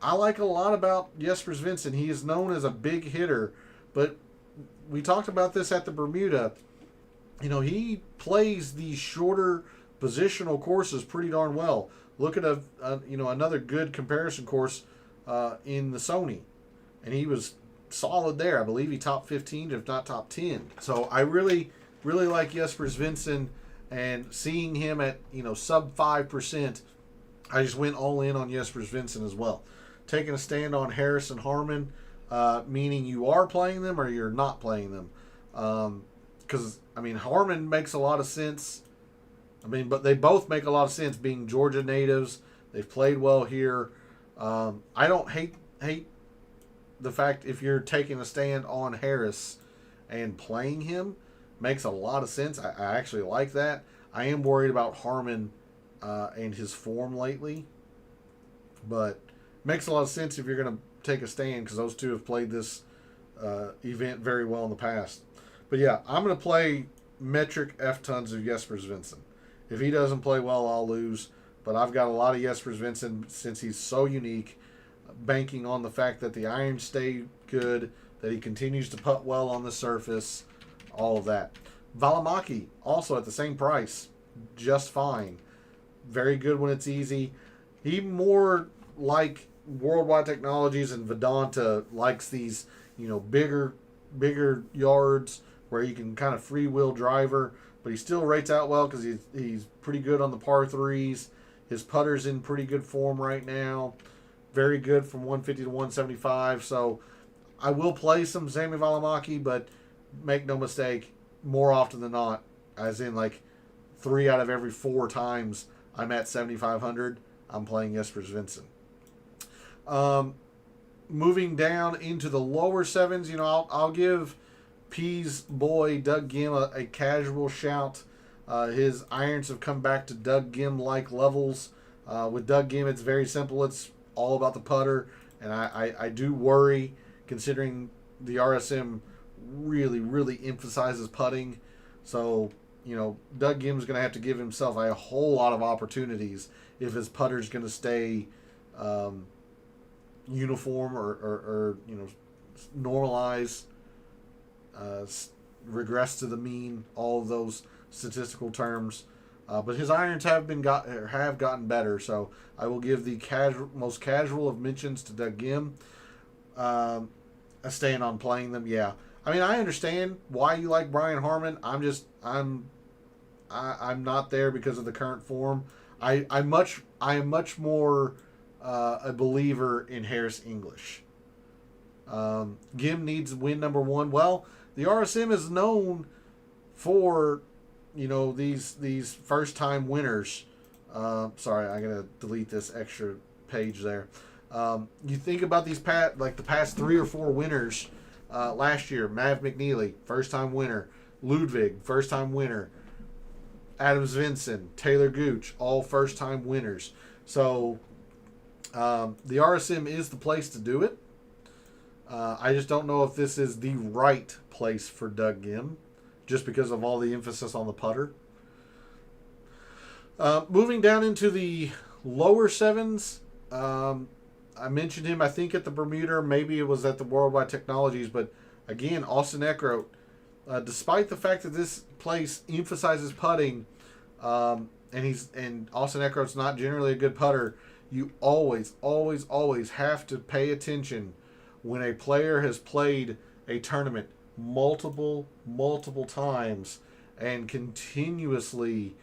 I like a lot about Jesper Svensson. He is known as a big hitter, but we talked about this at the Bermuda. He plays these shorter positional courses pretty darn well. Look at another good comparison course in the Sony, and he was solid there. I believe he top 15, if not top 10. So I really, really like Jesper Svensson, and seeing him at sub 5%, I just went all in on Jesper Svensson as well. Taking a stand on Harris and Harman, meaning you are playing them or you're not playing them. Because Harman makes a lot of sense. But they both make a lot of sense being Georgia natives. They've played well here. I don't hate the fact if you're taking a stand on Harris and playing him. Makes a lot of sense. I actually like that. I am worried about Harman and his form lately. But makes a lot of sense if you're going to take a stand because those two have played this event very well in the past. But yeah, I'm going to play metric F tons of Jesper Svensson. If he doesn't play well, I'll lose. But I've got a lot of Jesper Svensson since he's so unique, banking on the fact that the irons stay good, that he continues to putt well on the surface, all of that. Valimaki, also at the same price, just fine. Very good when it's easy. He more like Worldwide Technologies and Vedanta likes these, bigger yards where you can kind of free wheel driver, but he still rates out well because he's pretty good on the par threes. His putter's in pretty good form right now. Very good from 150 to 175. So I will play some Sami Valimaki, but make no mistake, more often than not, as in like 3 out of every 4 times I'm at 7,500, I'm playing Jesper Svensson. Moving down into the lower sevens, I'll give P's boy Doug Gim a casual shout. His irons have come back to Doug Gim-like levels. With Doug Gim, it's very simple. It's all about the putter, and I do worry, considering the RSM really, really emphasizes putting. So, Doug Gim's going to have to give himself a whole lot of opportunities if his putter's going to stay uniform or normalize, regress to the mean, all of those statistical terms. But his irons have gotten better, so I will give the most casual of mentions to Doug Gim. Staying on playing them, yeah. I mean, I understand why you like Brian Harman. I'm not there because of the current form. I am much more a believer in Harris English. Gim needs win number 1. Well, the RSM is known for these first time winners. Sorry, I'm gonna delete this extra page there. You think about the past 3 or 4 winners last year. Mav McNeely, first time winner. Ludwig, first time winner. Adam Svensson, Taylor Gooch, all first time winners. So the RSM is the place to do it. I just don't know if this is the right place for Doug Gim, just because of all the emphasis on the putter. Moving down into the lower sevens, I mentioned him, I think, at the Bermuda. Maybe it was at the Worldwide Technologies. But, again, Austin Eckroat, despite the fact that this place emphasizes putting, and Austin Eckroat's not generally a good putter, you always, always, always have to pay attention when a player has played a tournament multiple times and continuously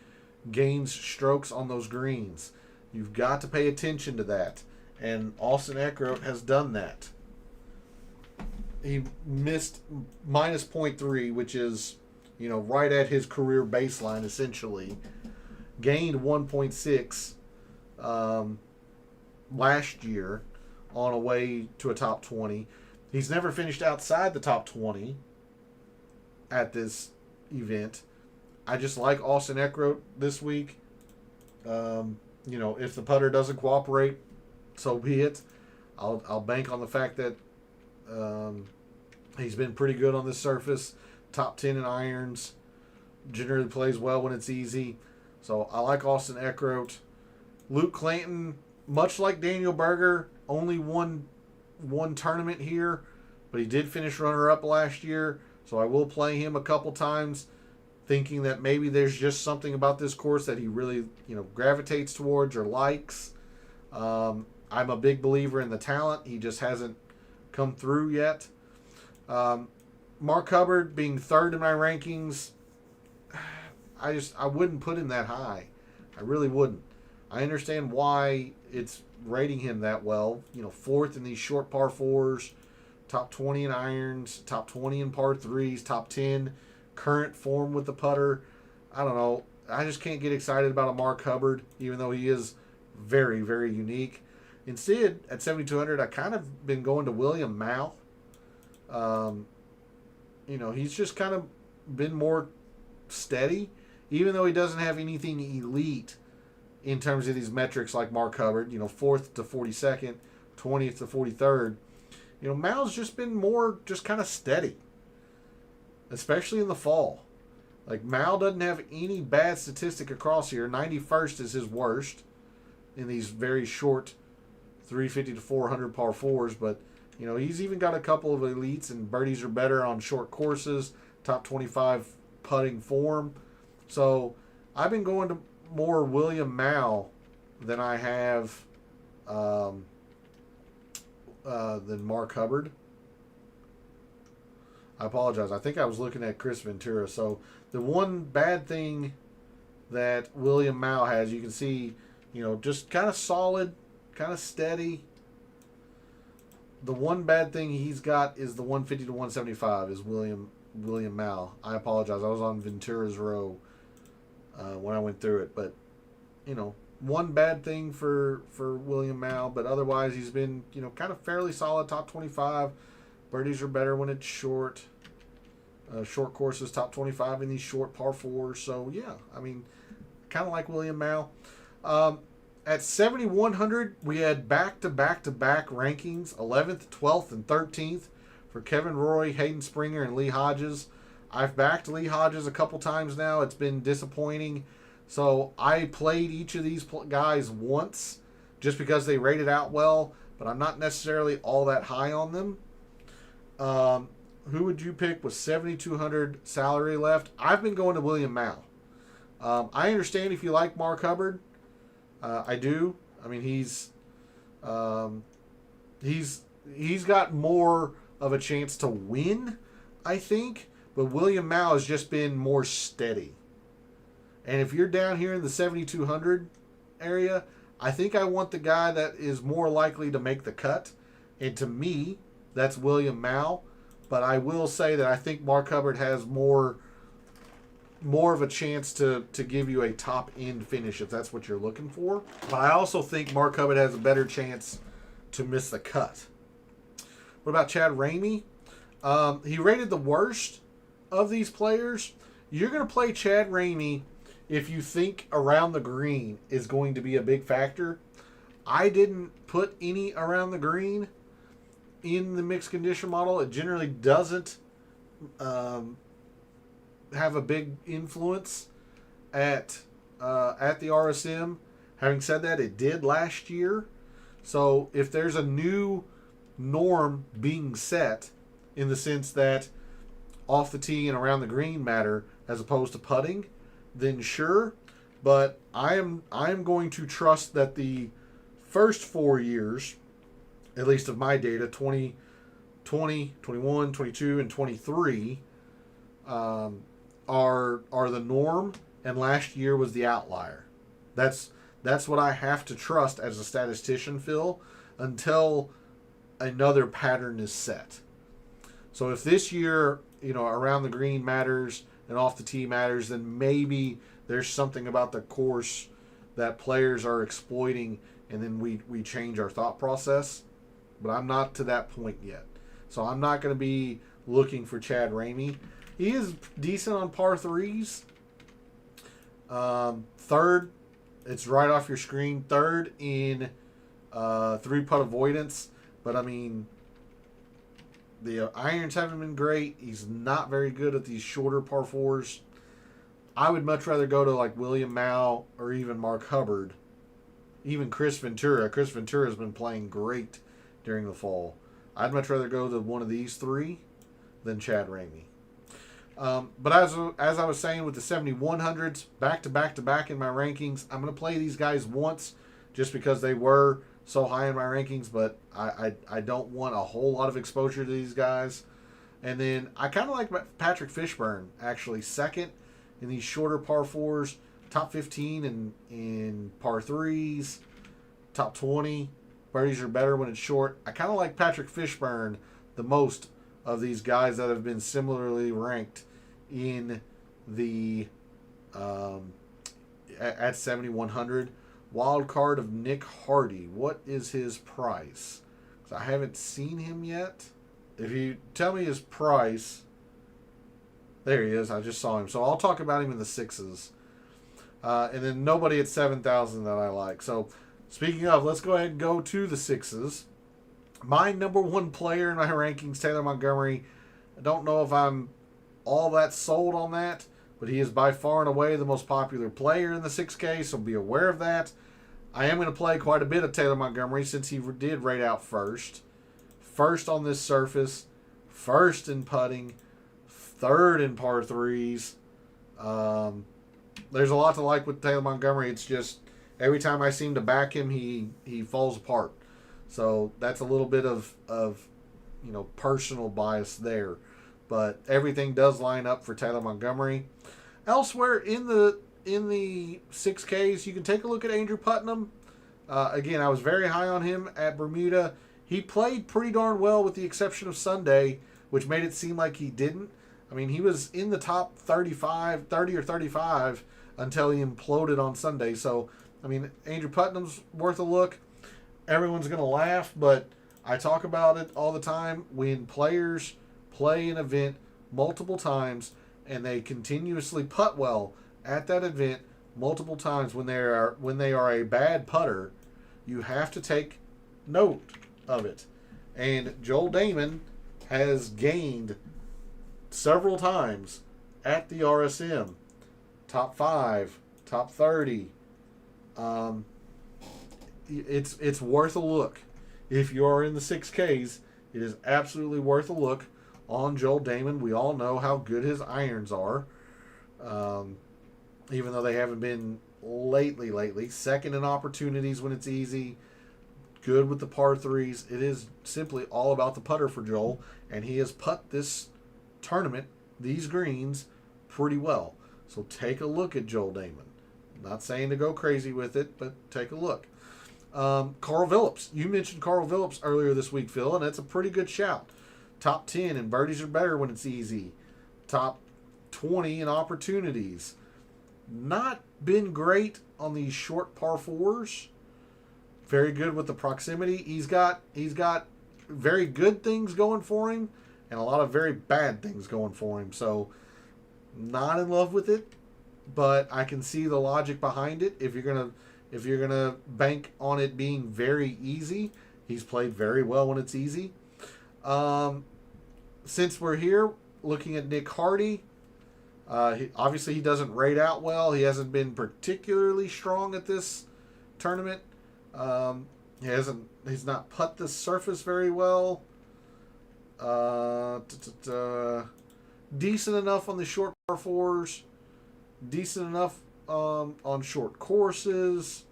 gains strokes on those greens. You've got to pay attention to that. And Austin Eckroat has done that. He missed minus 0.3, which is, right at his career baseline, essentially. Gained 1.6 last year on a way to a top 20. He's never finished outside the top 20 at this event. I just like Austin Eckroat this week. If the putter doesn't cooperate, so be it. I'll bank on the fact that he's been pretty good on this surface. Top 10 in irons. Generally plays well when it's easy. So I like Austin Eckroat. Luke Clanton, much like Daniel Berger, only won one tournament here, but he did finish runner-up last year. So I will play him a couple times, thinking that maybe there's just something about this course that he really, gravitates towards or likes. I'm a big believer in the talent. He just hasn't come through yet. Mark Hubbard being third in my rankings, I wouldn't put him that high. I really wouldn't. I understand why it's rating him that well. Fourth in these short par 4s, top 20 in irons, top 20 in par 3s, top 10 current form with the putter. I don't know. I just can't get excited about a Mark Hubbard, even though he is very, very unique. Instead, at 7,200, I kind of been going to William Mao. He's just kind of been more steady, even though he doesn't have anything elite in terms of these metrics like Mark Hubbard, 4th to 42nd, 20th to 43rd. Mao's just been more just kind of steady, especially in the fall. Like, Mao doesn't have any bad statistic across here. 91st is his worst in these very short 350 to 400 par 4s, but he's even got a couple of elites, and birdies are better on short courses, top 25 putting form. So I've been going to more William Mao than I have than Mark Hubbard. I apologize. I think I was looking at Chris Ventura. So the one bad thing that William Mao has, you can see, just kind of solid, kind of steady. The one bad thing he's got is the 150 to 175 is William Mao. I apologize. I was on Ventura's row when I went through it, but one bad thing for William Mao, but otherwise he's been kind of fairly solid, top 25. Birdies are better when it's short. Short courses, top 25 in these short par fours. So yeah, I mean, kind of like William Mao. At 7,100, we had back-to-back-to-back rankings, 11th, 12th, and 13th for Kevin Roy, Hayden Springer, and Lee Hodges. I've backed Lee Hodges a couple times now. It's been disappointing. So I played each of these guys once just because they rated out well, but I'm not necessarily all that high on them. Who would you pick with 7,200 salary left? I've been going to William Mao. I understand if you like Mark Hubbard. I do. I mean, he's got more of a chance to win, I think. But William Mao has just been more steady. And if you're down here in the 7,200 area, I think I want the guy that is more likely to make the cut. And to me, that's William Mao. But I will say that I think Mark Hubbard has more of a chance to give you a top-end finish if that's what you're looking for. But I also think Mark Hubbard has a better chance to miss the cut. What about Chad Ramey? He rated the worst of these players. You're going to play Chad Ramey if you think around the green is going to be a big factor. I didn't put any around the green in the mixed condition model. It generally doesn't have a big influence at the RSM. Having said that, it did last year. So if there's a new norm being set in the sense that off the tee and around the green matter as opposed to putting, then sure. But I am going to trust that the first 4 years, at least of my data, 2020, 21, 22, and 23, are the norm, and last year was the outlier. That's what I have to trust as a statistician, Phil, until another pattern is set. So if this year, around the green matters and off the tee matters, then maybe there's something about the course that players are exploiting, and then we change our thought process. But I'm not to that point yet. So I'm not going to be looking for Chad Ramey. He is decent on par threes. Third, it's right off your screen. Third in three-putt avoidance. But, I mean, the irons haven't been great. He's not very good at these shorter par fours. I would much rather go to, like, William Mao or even Mark Hubbard. Even Chris Ventura. Chris Ventura has been playing great during the fall. I'd much rather go to one of these three than Chad Ramey. But as I was saying with the 7,100s, back in my rankings, I'm going to play these guys once just because they were so high in my rankings, but I don't want a whole lot of exposure to these guys. And then I kind of like Patrick Fishburne, actually, second in these shorter par fours, top 15 in par threes, top 20. Birdies are better when it's short. I kind of like Patrick Fishburne the most of these guys that have been similarly ranked in the at 7,100. Wild card of Nick Hardy. What is his price? 'Cause I haven't seen him yet. If you tell me his price, there he is. I just saw him. So I'll talk about him in the sixes. And then nobody at 7,000 that I like. So speaking of, let's go ahead and go to the sixes. My number one player in my rankings, Taylor Montgomery. I don't know if I'm all that sold on that, but he is by far and away the most popular player in the 6K, so be aware of that. I am going to play quite a bit of Taylor Montgomery since he did rate out first. First on this surface, first in putting, third in par threes. There's a lot to like with Taylor Montgomery. It's just every time I seem to back him, he falls apart. So that's a little bit of personal bias there. But everything does line up for Taylor Montgomery. Elsewhere in the 6Ks, you can take a look at Andrew Putnam. Again, I was very high on him at Bermuda. He played pretty darn well with the exception of Sunday, which made it seem like he didn't. I mean, he was in the top 30 or 35 until he imploded on Sunday. So, I mean, Andrew Putnam's worth a look. Everyone's going to laugh, but I talk about it all the time. When players play an event multiple times and they continuously putt well at that event multiple times, when they are a bad putter, you have to take note of it. And Joel Damon has gained several times at the RSM, top 5, top 30. It's worth a look. If you are in the 6Ks, it is absolutely worth a look on Joel Damon. We all know how good his irons are, even though they haven't been lately. Second in opportunities when it's easy. Good with the par threes. It is simply all about the putter for Joel, and he has putt this tournament, these greens, pretty well. So take a look at Joel Damon. I'm not saying to go crazy with it, but take a look. Carl Phillips. You mentioned Carl Phillips earlier this week, Phil, and that's a pretty good shout. Top 10 and birdies are better when it's easy. Top 20 in opportunities. Not been great on these short par 4s. Very good with the proximity. He's got very good things going for him and a lot of very bad things going for him. So not in love with it, but I can see the logic behind it. If you're gonna bank on it being very easy, he's played very well when it's easy. Since we're here looking at Nick Hardy, obviously he doesn't rate out well. He hasn't been particularly strong at this tournament. He's not putt this surface very well. Decent enough on the short par 4s. Decent enough on short courses.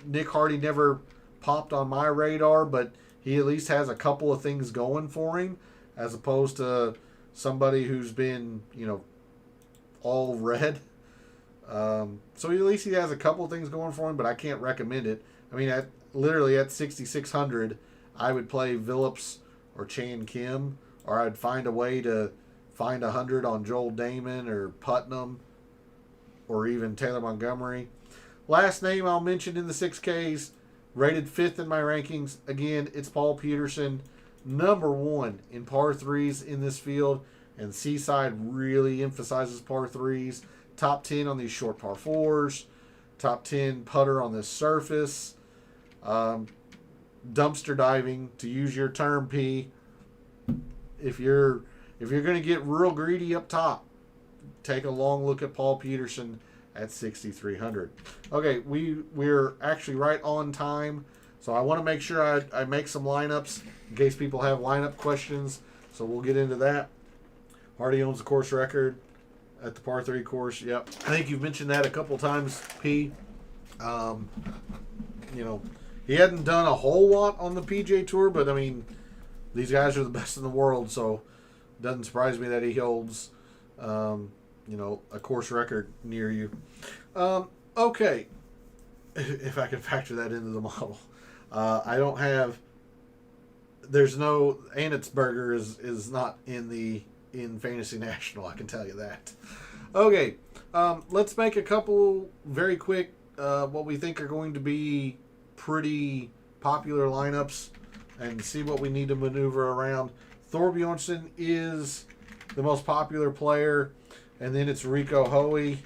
Nick Hardy never popped on my radar, but he at least has a couple of things going for him, as opposed to somebody who's been, all red. So at least he has a couple of things going for him, but I can't recommend it. I mean, at 6,600, I would play Phillips or Chan Kim, or I'd find a way to find 100 on Joel Damon or Putnam or even Taylor Montgomery. Last name I'll mention in the 6Ks, rated 5th in my rankings. Again, it's Paul Peterson, number 1 in par 3s in this field, and Seaside really emphasizes par 3s. Top 10 on these short par 4s. Top 10 putter on this surface. Dumpster diving, to use your term, P. If you're going to get real greedy up top, take a long look at Paul Peterson at 6,300. Okay, we're actually right on time, so I want to make sure I make some lineups in case people have lineup questions. So we'll get into that. Hardy owns the course record at the par 3 course. Yep, I think you've mentioned that a couple times, P. He hadn't done a whole lot on the PGA Tour, but I mean, these guys are the best in the world, so it doesn't surprise me that he holds, a course record near you. Okay, if I can factor that into the model. I don't have. There's no Annetsberger is not in Fantasy National. I can tell you that. Okay, let's make a couple very quick. What we think are going to be pretty popular lineups, and see what we need to maneuver around. Thorbjornsen is the most popular player, and then it's Rico Hoey.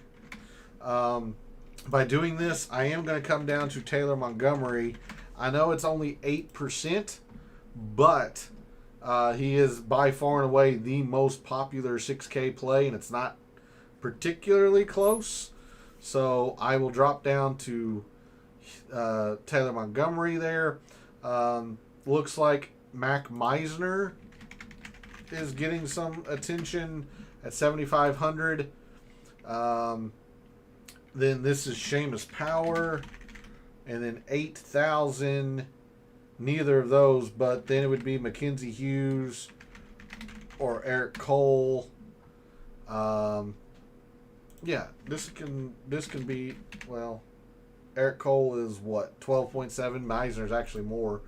By doing this, I am going to come down to Taylor Montgomery. I know it's only 8%, but he is by far and away the most popular 6K play, and it's not particularly close. So I will drop down to Taylor Montgomery there. Looks like Mac Meisner is getting some attention at 7,500. Then this is Seamus Power And then 8,000, neither of those, but then it would be Mackenzie Hughes or Eric Cole. Yeah, this can be, well, Eric Cole is what, 12.7. Meisner's actually more.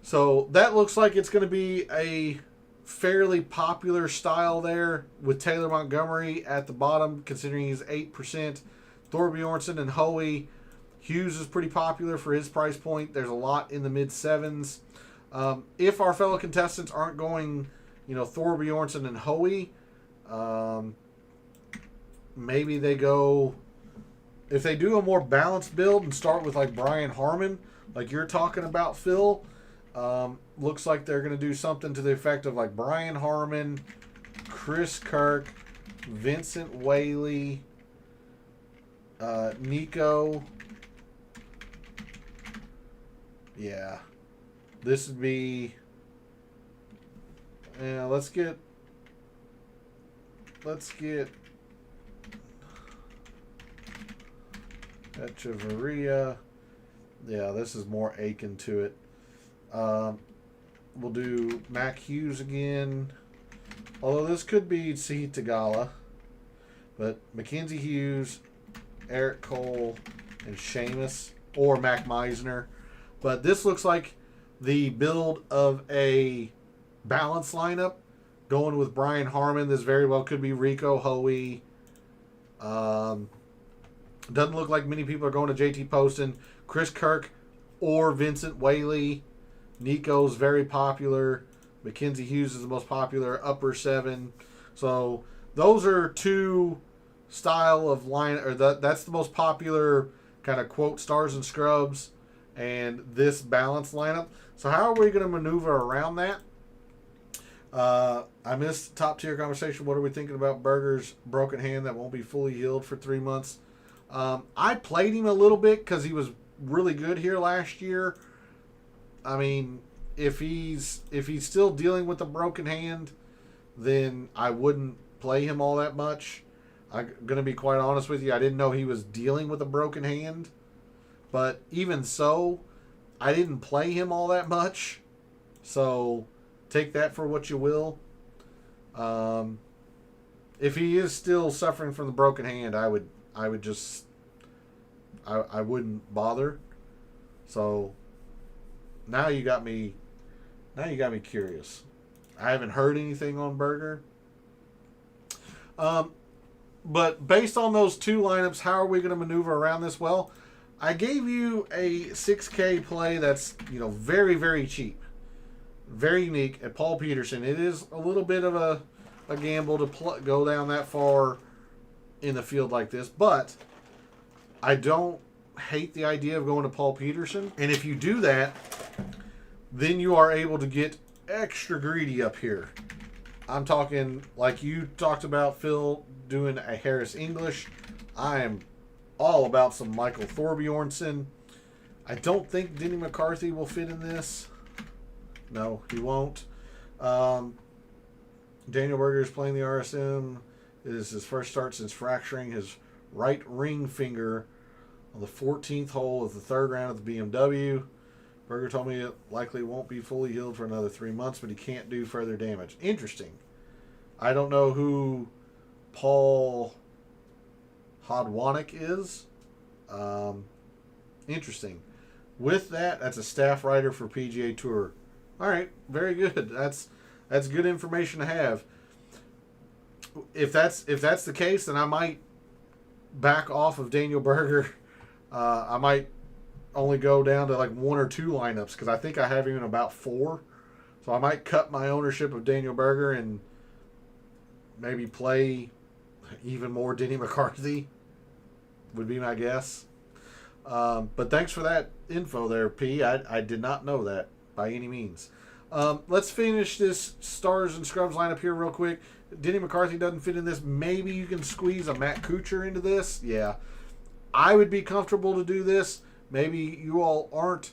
So that looks like it's going to be a fairly popular style there with Taylor Montgomery at the bottom, considering he's 8%. Thorbjornsen and Hoey. Hughes is pretty popular for his price point. There's a lot in the mid-sevens. If our fellow contestants aren't going, Thorbjornsen and Hoey, maybe they go, if they do a more balanced build and start with like Brian Harmon, like you're talking about, Phil, looks like they're going to do something to the effect of like Brian Harmon, Chris Kirk, Vincent Whaley, Nico. Yeah. This would be, let's get Echeverria. Yeah, this is more Aiken to it. We'll do Mac Hughes again. Although this could be C. Tagala. But Mackenzie Hughes, Eric Cole, and Seamus. Or Mac Meisner. But this looks like the build of a balanced lineup. Going with Brian Harmon. This very well could be Rico Hoey. Doesn't look like many people are going to JT Poston. Chris Kirk or Vincent Whaley. Nico's very popular. Mackenzie Hughes is the most popular. Upper 7. So those are two style of line, or that's the most popular kind of quote stars and scrubs, and this balanced lineup. So how are we going to maneuver around that? I missed top tier conversation. What are we thinking about Berger's broken hand that won't be fully healed for 3 months? I played him a little bit because he was really good here last year. I mean, if he's still dealing with a broken hand, then I wouldn't play him all that much. I'm going to be quite honest with you. I didn't know he was dealing with a broken hand. But even so, I didn't play him all that much. So take that for what you will. If he is still suffering from the broken hand, I wouldn't bother. So now you got me curious. I haven't heard anything on Berger. But based on those two lineups, how are we going to maneuver around this? Well, I gave you a 6K play that's, very, very cheap. Very unique at Paul Peterson. It is a little bit of a gamble to go down that far in the field like this, but I don't hate the idea of going to Paul Peterson. And if you do that, then you are able to get extra greedy up here. I'm talking like you talked about, Phil, doing a Harris English. I am all about some Michael Thorbjornsen. I don't think Denny McCarthy will fit in this. No, he won't. Daniel Berger is playing the RSM. It is his first start since fracturing his right ring finger on the 14th hole of the third round of the BMW. Berger told me it likely won't be fully healed for another 3 months, but he can't do further damage. Interesting. I don't know who Paul Hodwanick is. Interesting. With that, that's a staff writer for PGA Tour. All right, very good. That's good information to have. If that's the case, then I might back off of Daniel Berger. I might only go down to like 1 or 2 lineups because I think I have him in about 4. So I might cut my ownership of Daniel Berger and maybe play even more Denny McCarthy would be my guess. But thanks for that info there, P. I did not know that by any means. Let's finish this stars and scrubs lineup here real quick. Denny McCarthy doesn't fit in this. Maybe you can squeeze a Matt Kuchar into this. Yeah. I would be comfortable to do this. Maybe you all aren't,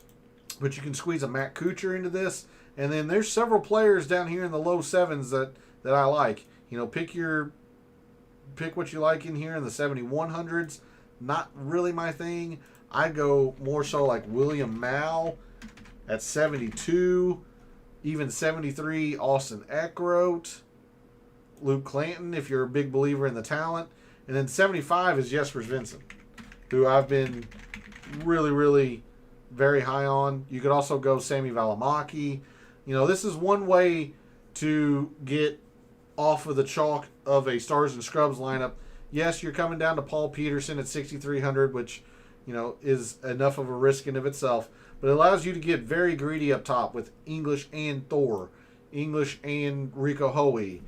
but you can squeeze a Matt Kuchar into this. And then there's several players down here in the low 7s that I like. Pick what you like in here in the 7100s. Not really my thing. I'd go more so like William Mao at 72, even 73, Austin Eckroat, Luke Clanton, if you're a big believer in the talent. And then 75 is Jesper Svensson, who I've been really, really very high on. You could also go Sami Välimäki. You know, this is one way to get off of the chalk of a Stars and Scrubs lineup. Yes, you're coming down to Paul Peterson at 6,300, which, you know, is enough of a risk in of itself. But it allows you to get very greedy up top with English and Thor, English and Rico Hoey,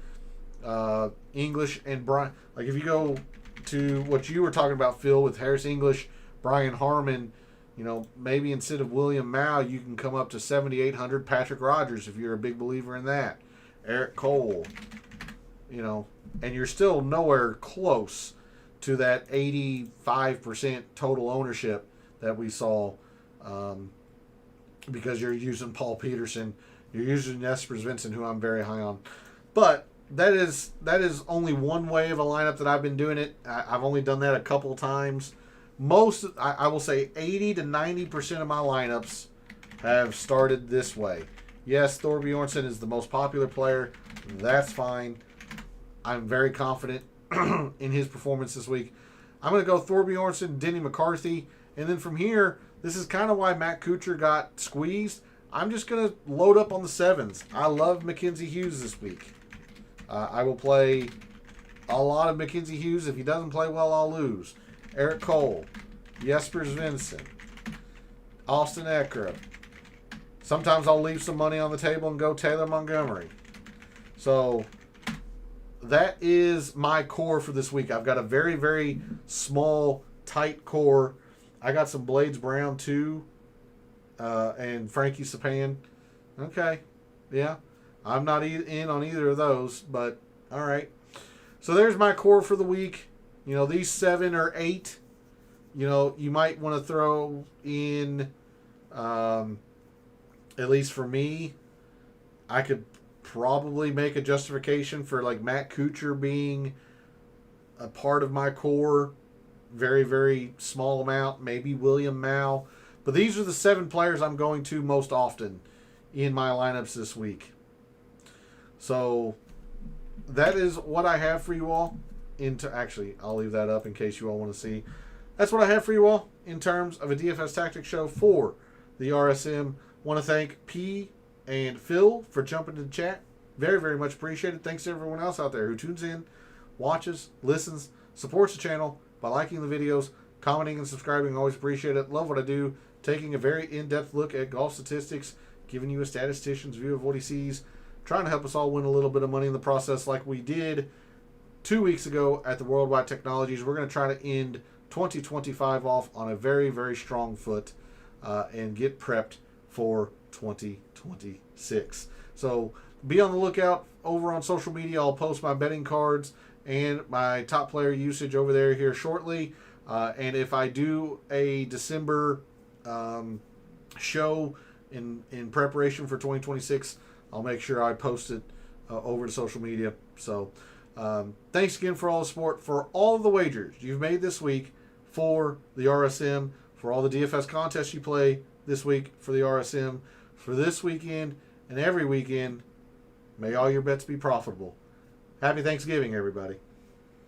English and Brian. Like if you go to what you were talking about, Phil, with Harris English, Brian Harmon, you know, maybe instead of William Mao, you can come up to 7,800 Patrick Rogers if you're a big believer in that. Eric Cole, you know, and you're still nowhere close to that 85% total ownership that we saw, because you're using Paul Peterson, you're using Jesper Svensson, who I'm very high on. But that is only one way of a lineup that I've been doing it. I've only done that a couple times. I will say 80 to 90% of my lineups have started this way. Yes, Thor Bjornsson is the most popular player. That's fine. I'm very confident in his performance this week. I'm going to go Thor Bjornsson, Denny McCarthy, and then from here, this is kind of why Matt Kuchar got squeezed. I'm just going to load up on the sevens. I love Mackenzie Hughes this week. I will play a lot of Mackenzie Hughes. If he doesn't play well, I'll lose. Eric Cole, Jesper Svensson, Austin Eckroat. Sometimes I'll leave some money on the table and go Taylor Montgomery. So that is my core for this week. I've got a very, very small, tight core. I got some Blades Brown too, and Frankie Sapan. Okay, yeah. I'm not in on either of those, but all right. So there's my core for the week. You know, these 7 or 8, you know, you might want to throw in, at least for me, I could probably make a justification for like Matt Kuchar being a part of my core. Very, very small amount. Maybe William Mao. But these are the 7 players I'm going to most often in my lineups this week. So that is what I have for you all. Actually, I'll leave that up in case you all want to see. That's what I have for you all in terms of a DFS Tactics show for the RSM. Want to thank P and Phil for jumping to the chat. Very, very much appreciated. Thanks to everyone else out there who tunes in, watches, listens, supports the channel by liking the videos, commenting, and subscribing. Always appreciate it. Love what I do. Taking a very in-depth look at golf statistics, giving you a statistician's view of what he sees, trying to help us all win a little bit of money in the process like we did 2 weeks ago at the Worldwide Technologies. We're going to try to end 2025 off on a very, very strong foot and get prepped for 2026. So be on the lookout over on social media. I'll post my betting cards and my top player usage over there here shortly. And if I do a December show in preparation for 2026, I'll make sure I post it over to social media. So thanks again for all the support, for all of the wagers you've made this week for the RSM, for all the DFS contests you play this week for the RSM, for this weekend and every weekend. May all your bets be profitable. Happy Thanksgiving, everybody.